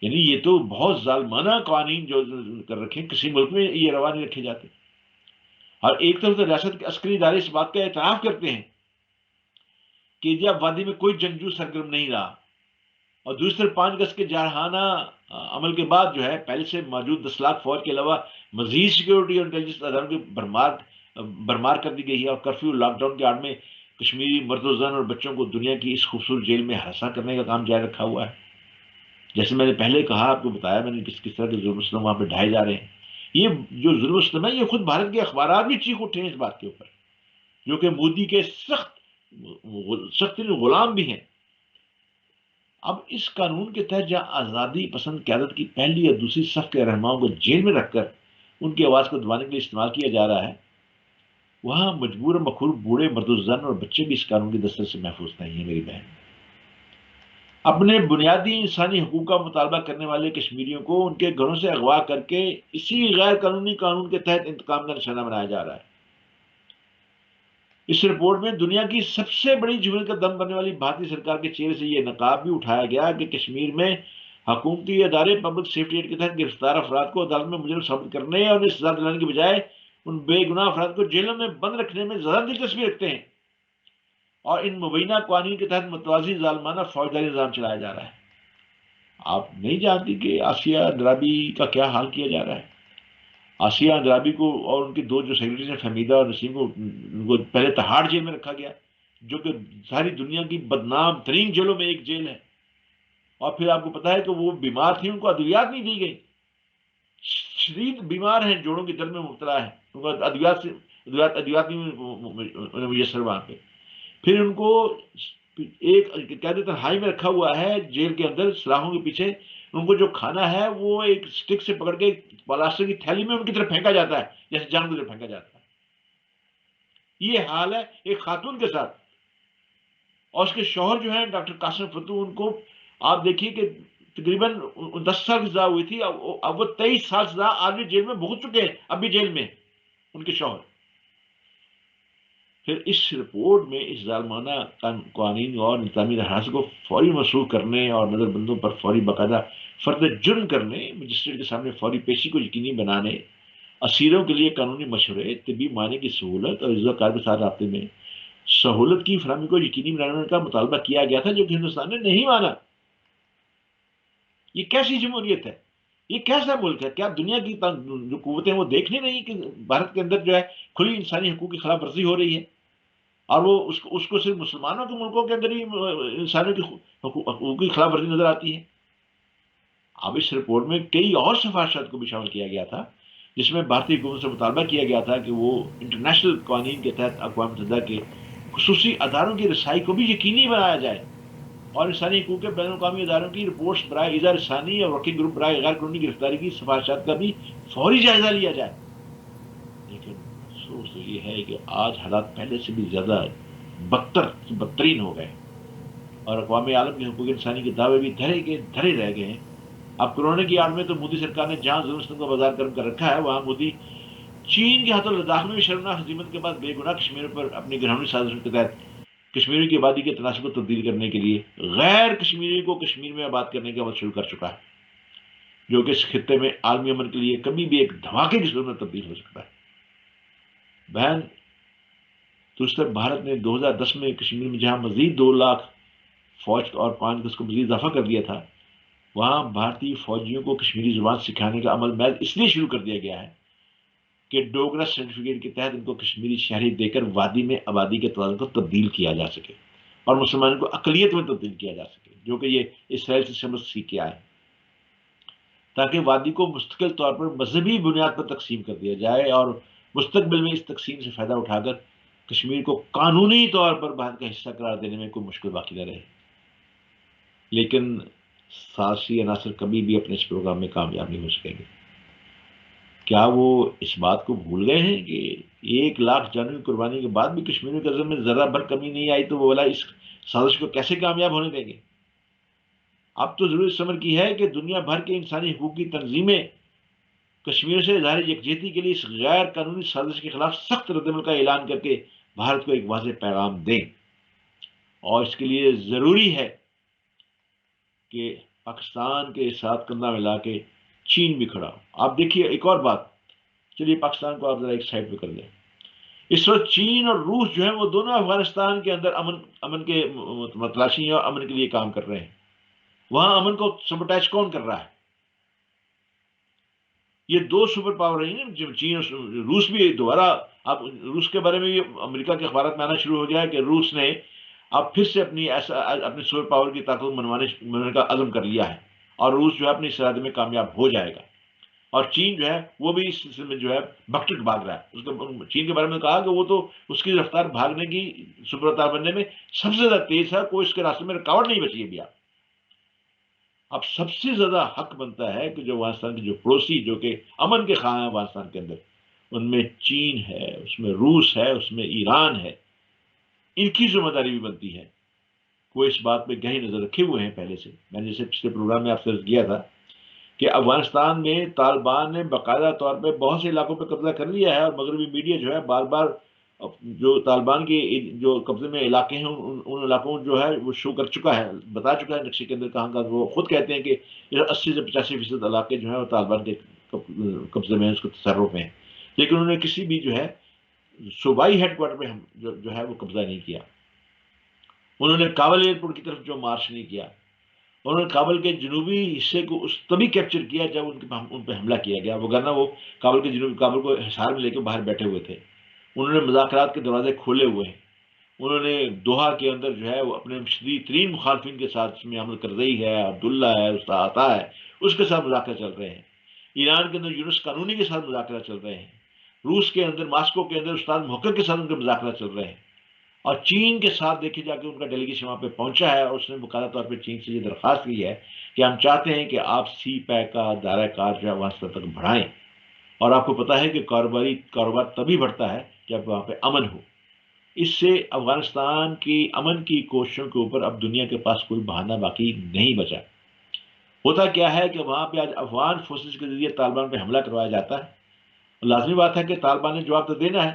یعنی یہ تو بہت ظالمانہ قوانین جو کر رکھے ہیں، کسی ملک میں یہ روا نہیں رکھے جاتے۔ اور ایک طرف تو ریاست کے عسکری ادارے اس بات کا اعتراف کرتے ہیں کہ جب وادی میں کوئی جنگجو سرگرم نہیں رہا، اور دوسری طرف 5 اگست کے جارحانہ عمل کے بعد جو ہے پہلے سے موجود 10 لاکھ فوج کے علاوہ مزید سیکورٹی اور انٹیلیجنس اداروں کی برمار کر دی گئی ہے، اور کرفیو لاک ڈاؤن کے آڑ میں کشمیری مرد و زن اور بچوں کو دنیا کی اس خوبصورت جیل میں ہراساں کرنے کا کام جاری رکھا ہوا ہے۔ جیسے میں نے پہلے کہا، آپ کو بتایا میں نے کس طرح کے ظلم و ستم وہاں پہ ڈھائے جا رہے ہیں۔ یہ جو ظلم و ستم ہے یہ خود بھارت کے اخبارات بھی چیخ اٹھے ہیں اس بات کے اوپر، جو کہ مودی کے سخت غلام بھی ہیں۔ اب اس قانون کے تحت جہاں آزادی پسند قیادت کی پہلی اور دوسری صف کے رہنماؤں کو جیل میں رکھ کر ان کی آواز کو دبانے کے لیے استعمال کیا جا رہا ہے، وہاں مجبور و مخور بوڑھے مرد و زن اور بچے بھی اس قانون کی دسترس سے محفوظ نہیں ہیں۔ میری بہن، اپنے بنیادی انسانی حقوق کا مطالبہ کرنے والے کشمیریوں کو ان کے گھروں سے اغوا کر کے اسی غیر قانونی قانون کے تحت انتقام کا نشانہ بنایا جا رہا ہے۔ اس رپورٹ میں دنیا کی سب سے بڑی جمہوریت کا دم بننے والی بھارتی سرکار کے چہرے سے یہ نقاب بھی اٹھایا گیا کہ کشمیر میں حکومتی ادارے پبلک سیفٹی ایکٹ کے تحت گرفتار افراد کو عدالت میں مجرم ثابت کرنے اور انہیں سزا دلانے کے بجائے ان بے گناہ افراد کو جیلوں میں بند رکھنے میں زیادہ دلچسپی رکھتے ہیں، اور ان مبینہ قوانین کے تحت متوازی ظالمانہ فوجداری نظام چلایا جا رہا ہے۔ آپ نہیں جانتی کہ آسیہ اندرابی کا کیا حال کیا جا رہا ہے؟ آسیہ اندرابی کو اور ان کے دو جو سیکرٹریز ہیں فہمیدہ اور نسیم کو، ان کو پہلے تہاڑ جیل میں رکھا گیا، جو کہ ساری دنیا کی بدنام ترین جیلوں میں ایک جیل ہے۔ اور پھر آپ کو پتا ہے کہ وہ بیمار تھی، ان کو ادویات نہیں دی گئی، شدید بیمار ہیں، جوڑوں کے درد میں مبتلا ہے، ان کو ادویات نہیں میسر وہاں پہ۔ پھر ان کو ایک قید تنہائی میں رکھا ہوا ہے جیل کے اندر سلاخوں کے پیچھے، ان کو جو کھانا ہے وہ ایک سٹک سے پکڑ کے پلاسٹر کی تھیلی میں ان کی طرف پھینکا جاتا ہے، جیسے جانور کی طرف پھینکا جاتا ہے۔ یہ حال ہے ایک خاتون کے ساتھ، اور اس کے شوہر جو ہیں ڈاکٹر قاسم فتو، ان کو آپ دیکھیے کہ تقریباً 10 سال کی سزا ہوئی تھی، اب وہ 23 سال سزا آدمی جیل میں بھگت چکے ہیں، اب بھی جیل میں ان کے شوہر۔ پھر اس رپورٹ میں اس ظالمانہ قوانین اور انتظامی دہراس کو فوری منسوخ کرنے اور نظر بندوں پر فوری باقاعدہ فرد جرم کرنے، مجسٹریٹ کے سامنے فوری پیشی کو یقینی بنانے، اسیروں کے لیے قانونی مشورے، طبی معائنے کی سہولت اور عزت کار کے ساتھ رابطے میں سہولت کی فراہمی کو یقینی بنانے کا مطالبہ کیا گیا تھا، جو کہ ہندوستان نے نہیں مانا۔ یہ کیسی جمہوریت ہے؟ یہ کیسا ملک ہے؟ کیا دنیا کی جو قوتیں وہ دیکھنے نہیں کہ بھارت کے اندر جو ہے کھلی انسانی حقوق کی خلاف ورزی ہو رہی ہے، اور وہ اس کو صرف مسلمانوں کے ملکوں کے اندر ہی انسانوں کی حقوق کی خلاف ورزی نظر آتی ہے؟ اب اس رپورٹ میں کئی اور سفارشات کو بھی شامل کیا گیا تھا، جس میں بھارتی حکومت سے مطالبہ کیا گیا تھا کہ وہ انٹرنیشنل قوانین کے تحت اقوام متحدہ کے خصوصی اداروں کی رسائی کو بھی یقینی بنایا جائے، اور انسانی حقوق کے بین الاقوامی اداروں کی رپورٹس برائے ایزا رسانی اور ورکنگ گروپ برائے غیر قانونی گرفتاری کی سفارشات کا بھی فوری جائزہ لیا جائے۔ لیکن افسوس تو یہ ہے کہ آج حالات پہلے سے بھی زیادہ بدترین ہو گئے، اور اقوام عالم کے حقوق انسانی کے دعوے بھی دھرے رہ گئے ہیں۔ اب کورونا کی آڑ میں تو مودی سرکار نے جہاں ظلم ستم کا بازار گرم کر رکھا ہے، وہاں مودی چین کے ہاتھوں لداخ میں بھی شرمناک ہزیمت کے بعد بے گناہ کشمیریوں پر اپنی گھرانی سازشوں کے تحت کشمیریوں کی آبادی کے تناسب کو تبدیل کرنے کے لیے غیر کشمیری کو کشمیر میں آباد کرنے کا عمل شروع کر چکا ہے، جو کہ اس خطے میں عالمی امن کے لیے کبھی بھی ایک دھماکے کی صورت میں تبدیل ہو سکتا ہے۔ بہن، تو اس طرح بھارت نے 2010 میں کشمیر میں جہاں مزید 2 لاکھ فوج اور 5 اگست کو مزید اضافہ کر دیا تھا، وہاں بھارتی فوجیوں کو کشمیری زبان سکھانے کا عمل محض اس لیے شروع کر دیا گیا ہے کہ ڈوگرا سرٹیفکیٹ کے تحت ان کو کشمیری شہری دے کر وادی میں آبادی کے توازن کو تبدیل کیا جا سکے، اور مسلمانوں کو اقلیت میں تبدیل کیا جا سکے، جو کہ یہ اسرائیل سے سمجھ سیکھ کے آئے، تاکہ وادی کو مستقل طور پر مذہبی بنیاد پر تقسیم کر دیا جائے، اور مستقبل میں اس تقسیم سے فائدہ اٹھا کر کشمیر کو قانونی طور پر بھارت کا حصہ قرار دینے میں کوئی مشکل باقی نہ رہے. لیکن سیاسی عناصر کبھی بھی اپنے اس پروگرام میں کامیاب نہیں ہو سکیں گے. کیا وہ اس بات کو بھول گئے ہیں کہ 1,00,000 جانوں کی قربانی کے بعد بھی کشمیریوں کے عزم میں ذرا بھر کمی نہیں آئی تو وہ والا اس سازش کو کیسے کامیاب ہونے دیں گے؟ اب تو ضرورت سمجھ کی ہے کہ دنیا بھر کے انسانی حقوق کی تنظیمیں کشمیر سے اظہار یکجہتی کے لیے اس غیر قانونی سازش کے خلاف سخت رد عمل کا اعلان کر کے بھارت کو ایک واضح پیغام دیں. اور اس کے لیے ضروری ہے کہ پاکستان کے ساتھ کندھا ملا کے چین بھی کھڑا ہو. آپ دیکھیے ایک اور بات، چلیے پاکستان کو آپ ذرا ایک سائڈ پہ کر دیں. اس وقت چین اور روس جو ہے وہ دونوں افغانستان کے اندر امن کے متلاشی ہیں اور امن کے لیے کام کر رہے ہیں. وہاں امن کو سبوٹیج کون کر رہا ہے؟ یہ دو سپر پاور رہی ہیں چین اور روس. بھی دوبارہ اب روس کے بارے میں یہ امریکہ کے اخبارات میں آنا شروع ہو گیا ہے کہ روس نے اب پھر سے اپنی سپر پاور کی طاقت منوانے کا عزم کر لیا ہے اور روس جو ہے اپنے اس ارادے میں کامیاب ہو جائے گا. اور چین جو ہے وہ بھی اس سلسلے میں جو ہے بکٹک بھاگ رہا ہے. چین کے بارے میں کہا کہ وہ تو اس کی رفتار بھاگنے کی سپر پاور بننے میں سب سے زیادہ تیز ہے، کوئی اس کے راستے میں رکاوٹ نہیں بچی ابھی. اب سب سے زیادہ حق بنتا ہے کہ جو افغانستان کے جو پڑوسی جو کہ امن کے خواہاں ہیں افغانستان کے اندر، ان میں چین ہے، اس میں روس ہے، اس میں ایران ہے. ان کی ذمہ داری بھی بنتی ہے. وہ اس بات پہ گہری نظر رکھے ہوئے ہیں پہلے سے. میں نے جیسے پچھلے پروگرام میں آپ سے عرض کیا تھا کہ افغانستان میں طالبان نے باقاعدہ طور پہ بہت سے علاقوں پہ قبضہ کر لیا ہے اور مغربی میڈیا جو ہے بار بار جو طالبان کے جو قبضے میں علاقے ہیں ان علاقوں جو ہے وہ شو کر چکا ہے، بتا چکا ہے نقشے کے اندر کہاں کا. وہ خود کہتے ہیں کہ 80 سے 85% علاقے جو ہیں وہ طالبان کے قبضے میں ہیں، اس کے تصرف میں ہیں. لیکن انہوں نے کسی بھی جو ہے صوبائی ہیڈ کوارٹر پہ جو ہے وہ قبضہ نہیں کیا. انہوں نے کابل ایئرپورٹ کی طرف جو مارچ نہیں کیا. انہوں نے کابل کے جنوبی حصے کو تبھی کیپچر کیا جب ان پہ حملہ کیا گیا، وگرنہ وہ کابل کو حصار میں لے کے باہر بیٹھے ہوئے تھے. انہوں نے مذاکرات کے دروازے کھولے ہوئے ہیں. انہوں نے دوحہ کے اندر جو ہے وہ اپنے شدید ترین مخالفین کے ساتھ، اس میں احمد کرزئی ہے، عبداللہ ہے، استاد عطا ہے، اس کے ساتھ مذاکرات چل رہے ہیں. ایران کے اندر یونس قانونی کے ساتھ مذاکرات چل رہے ہیں. روس کے اندر ماسکو کے اندر استاد محقق کے ساتھ ان کے مذاکرات چل رہے ہیں. اور چین کے ساتھ دیکھے جا کے ان کا ڈیلیگیشن وہاں پہ پہنچا ہے اور اس نے باقاعدہ طور پہ چین سے یہ درخواست کی ہے کہ ہم چاہتے ہیں کہ آپ سی پیک کا دائرہ کار جو ہے افغانستان تک بڑھائیں. اور آپ کو پتا ہے کہ کاروبار تبھی بڑھتا ہے جب وہاں پہ امن ہو. اس سے افغانستان کی امن کی کوششوں کے اوپر اب دنیا کے پاس کوئی بہانہ باقی نہیں بچا. ہوتا کیا ہے کہ وہاں پہ آج افغان فورسز کے ذریعے طالبان پہ حملہ کروایا جاتا ہے. لازمی بات ہے کہ طالبان نے جواب تو دینا ہے.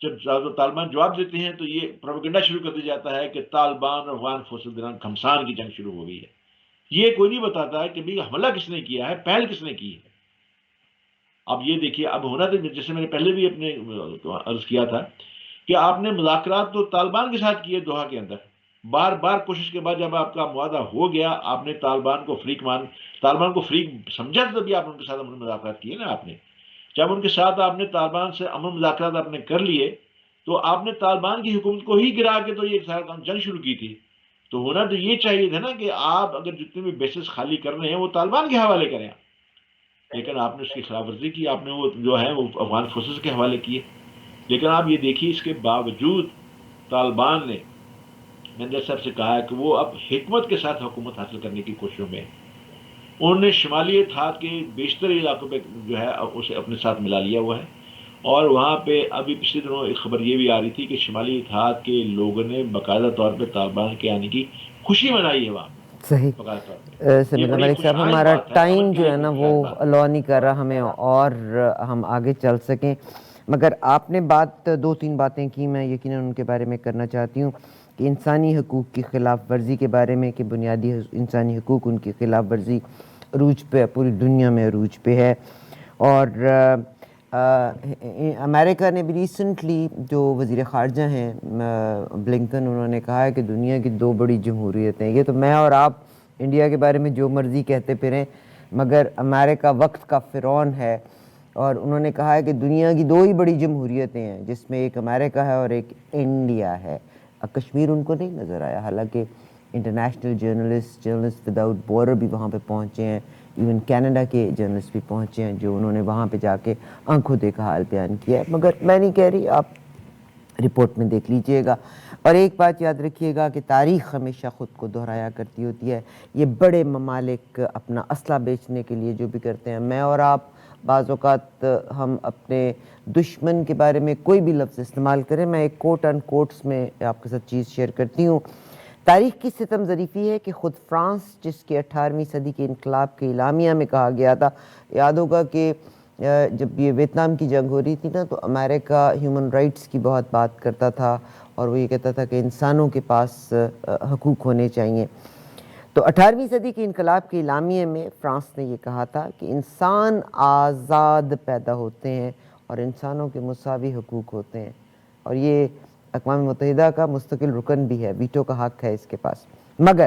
جب طالبان جواب دیتے ہیں تو یہ پروپیگنڈا شروع کر دیا جاتا ہے کہ طالبان اور افغان فورسز کے درمیان گھمسان کی جنگ شروع ہو گئی ہے. یہ کوئی نہیں بتاتا ہے کہ بھی حملہ کس نے کیا ہے، پہل کس نے کی ہے. اب یہ دیکھیے اب ہونا تو جیسے میں نے پہلے بھی اپنے عرض کیا تھا کہ آپ نے مذاکرات تو طالبان کے ساتھ کیے دوحہ کے اندر. بار بار کوشش کے بعد جب آپ کا معاہدہ ہو گیا، آپ نے طالبان کو فریق سمجھا تبھی آپ ان کے ساتھ مذاکرات کیے نا. آپ نے جب ان کے ساتھ آپ نے طالبان سے امن مذاکرات آپ نے کر لیے تو آپ نے طالبان کی حکومت کو ہی گرا کے تو یہ سارا کام جنگ شروع کی تھی. تو ہونا تو یہ چاہیے تھا نا کہ آپ اگر جتنے بھی بیسز خالی کرنے ہیں وہ طالبان کے حوالے کریں. لیکن آپ نے اس کی خلاف ورزی کی، آپ نے وہ جو ہے وہ افغان فورسز کے حوالے کیے. لیکن آپ یہ دیکھیے اس کے باوجود طالبان نے، میں نے صاحب سے کہا ہے کہ وہ اب حکمت کے ساتھ حکومت حاصل کرنے کی کوششوں میں انہوں نے شمالی اتحاد کے بیشتر علاقوں پہ جو ہے اسے اپنے ساتھ ملا لیا ہوا ہے. اور وہاں پہ ابھی پچھلے دنوں ایک خبر یہ بھی آ رہی تھی کہ شمالی اتحاد کے لوگوں نے باقاعدہ طور پہ طالبان کے آنے کی خوشی منائی ہے وہاں. صحیح. سمیع ملک صاحب، ہمارا ٹائم جو ہے نا وہ الاؤ نہیں کر رہا ہمیں اور ہم آگے چل سکیں، مگر آپ نے دو تین باتیں کی، میں یقیناً ان کے بارے میں کرنا چاہتی ہوں کہ انسانی حقوق کی خلاف ورزی کے بارے میں، کہ بنیادی انسانی حقوق ان کی خلاف ورزی عروج پہ، پوری دنیا میں عروج پہ ہے. اور امریکہ نے بھی ریسنٹلی جو وزیر خارجہ ہیں بلنکن، انہوں نے کہا ہے کہ دنیا کی دو بڑی جمہوریتیں، یہ تو میں اور آپ انڈیا کے بارے میں جو مرضی کہتے پھریں، مگر امریکہ وقت کا فرعون ہے. اور انہوں نے کہا ہے کہ دنیا کی دو ہی بڑی جمہوریتیں ہیں جس میں ایک امریکہ ہے اور ایک انڈیا ہے. کشمیر ان کو نہیں نظر آیا، حالانکہ انٹرنیشنل جرنلسٹ وداؤٹ بارڈر بھی وہاں پہ پہنچے ہیں، ایون کینیڈا کے جرنلسٹ بھی پہنچے ہیں جو انہوں نے وہاں پہ جا کے آنکھوں دیکھا حال بیان کیا ہے. مگر میں نہیں کہہ رہی، آپ رپورٹ میں دیکھ لیجئے گا. اور ایک بات یاد رکھیے گا کہ تاریخ ہمیشہ خود کو دہرایا کرتی ہوتی ہے. یہ بڑے ممالک اپنا اسلحہ بیچنے کے لیے جو بھی کرتے ہیں، میں اور آپ بعض اوقات ہم اپنے دشمن کے بارے میں کوئی بھی لفظ استعمال کریں، میں ایک کوٹ ان کوٹس میں آپ کے ساتھ چیز شیئر کرتی ہوں. تاریخ کی ستم ظریفی ہے کہ خود فرانس، جس کے 18ویں صدی کے انقلاب کے اعلامیہ میں کہا گیا تھا، یاد ہوگا کہ جب یہ ویتنام کی جنگ ہو رہی تھی نا، تو امریکہ ہیومن رائٹس کی بہت بات کرتا تھا، اور وہ یہ کہتا تھا کہ انسانوں کے پاس حقوق ہونے چاہیے. تو 18ویں صدی کے انقلاب کے اعلامیے میں فرانس نے یہ کہا تھا کہ انسان آزاد پیدا ہوتے ہیں اور انسانوں کے مساوی حقوق ہوتے ہیں. اور یہ اقوام متحدہ کا مستقل رکن بھی ہے، ویٹو کا حق ہے اس کے پاس. مگر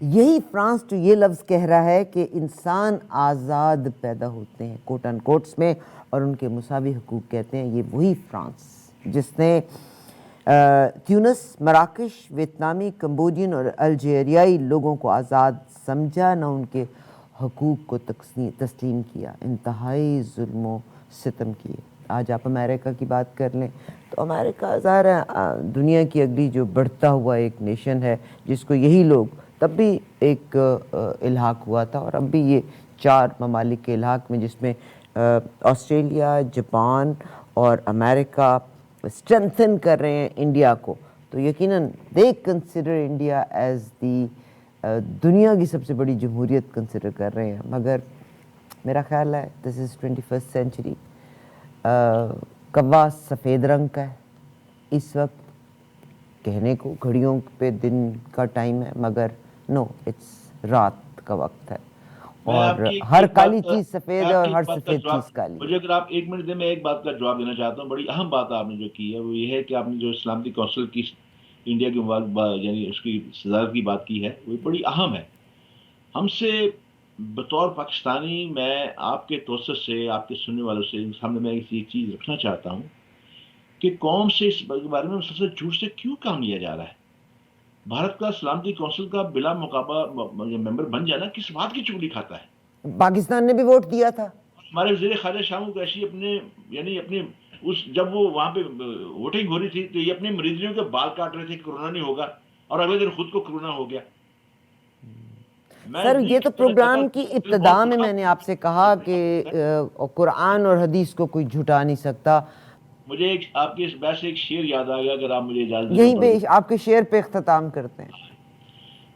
یہی فرانس جو یہ لفظ کہہ رہا ہے کہ انسان آزاد پیدا ہوتے ہیں کوٹ ان کوٹس میں اور ان کے مساوی حقوق کہتے ہیں، یہ وہی فرانس جس نے تیونس، مراکش، ویتنامی، کمبوڈین اور الجیریائی لوگوں کو آزاد سمجھا، نہ ان کے حقوق کو تسلیم کیا، انتہائی ظلم و ستم کیے. آج آپ امریکہ کی بات کر لیں تو امریکہ ظاہر ہے دنیا کی اگلی جو بڑھتا ہوا ایک نیشن ہے، جس کو یہی لوگ تب بھی ایک الحاق ہوا تھا، اور اب بھی یہ 4 ممالک کے الحاق میں، جس میں آسٹریلیا، جاپان اور امریکہ اسٹرینتھن کر رہے ہیں انڈیا کو. تو یقیناً they consider India as the دنیا کی سب سے بڑی جمہوریت کنسیڈر کر رہے ہیں. مگر میرا خیال ہے دس از 21st سینچری. کوا سفید رنگ کا ہے اس وقت، کہنے کو گھڑیوں پہ دن کا ٹائم ہے، مگر نو، اٹس رات کا وقت ہے، اور ہر کالی چیز سفید ہے اور ہر سفید چیز کالی ہے. مجھے اگر آپ 1 منٹ دیں، میں ایک بات کا جواب دینا چاہتا ہوں. بڑی اہم بات آپ نے جو کی ہے وہ یہ ہے کہ آپ نے جو سلامتی کونسل کی انڈیا کی یعنی اس کی صدارت کی بات کی ہے، وہ بڑی اہم ہے. ہم سے بطور پاکستانی، میں آپ کے توسط سے، آپ کے سننے والوں سے سامنے میں ایک چیز رکھنا چاہتا ہوں کہ قوم سے اس بارے میں مسلسل جھوٹ سے کیوں کام لیا جا رہا ہے. بھارت کا سلامتی کونسل کا بلا مقابلہ ممبر بن جانا کس بات کی چگلی کھاتا ہے؟ پاکستان نے بھی ووٹ دیا تھا. ہمارے وزیر خارجہ شاہ محمود قریشی اپنے جب وہ وہاں پہ ووٹنگ ہو رہی تھی تو یہ اپنے مریضوں کے بال کاٹ رہے تھے کہ کورونا نہیں ہوگا، اور اگلے دن خود کو کورونا ہو گیا. سر یہ تو پروگرام کی ابتدا میں نے آپ سے کہا کہ قرآن اور حدیث کو کوئی جھٹا نہیں سکتا. مجھے آپ کی اس بحث سے ایک شعر یاد آ گیا، اگر آپ مجھے اجازت دیں. یہیں پہ آپ کے شعر پہ اختتام کرتے ہیں.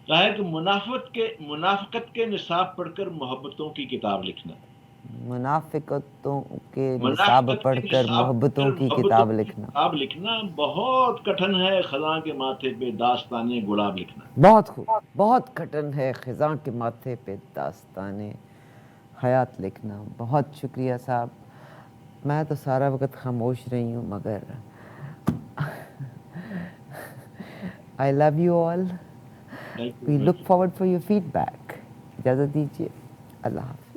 کہا ہے کہ منافقت کے نصاب پڑھ کر محبتوں کی کتاب لکھنا. منافقتوں کے نصاب پڑھ کر محبتوں کی کتاب لکھنا بہت کٹھن ہے خزاں کے ماتھے پہ داستانے گلاب لکھنا. بہت خوب. بہت کٹھن ہے خزاں کے ماتھے پہ داستانے حیات لکھنا. بہت شکریہ صاحب. میں تو سارا وقت خاموش رہی ہوں، مگر I love you all. We look forward for your feedback. اجازت دیجیے. اللہ حافظ.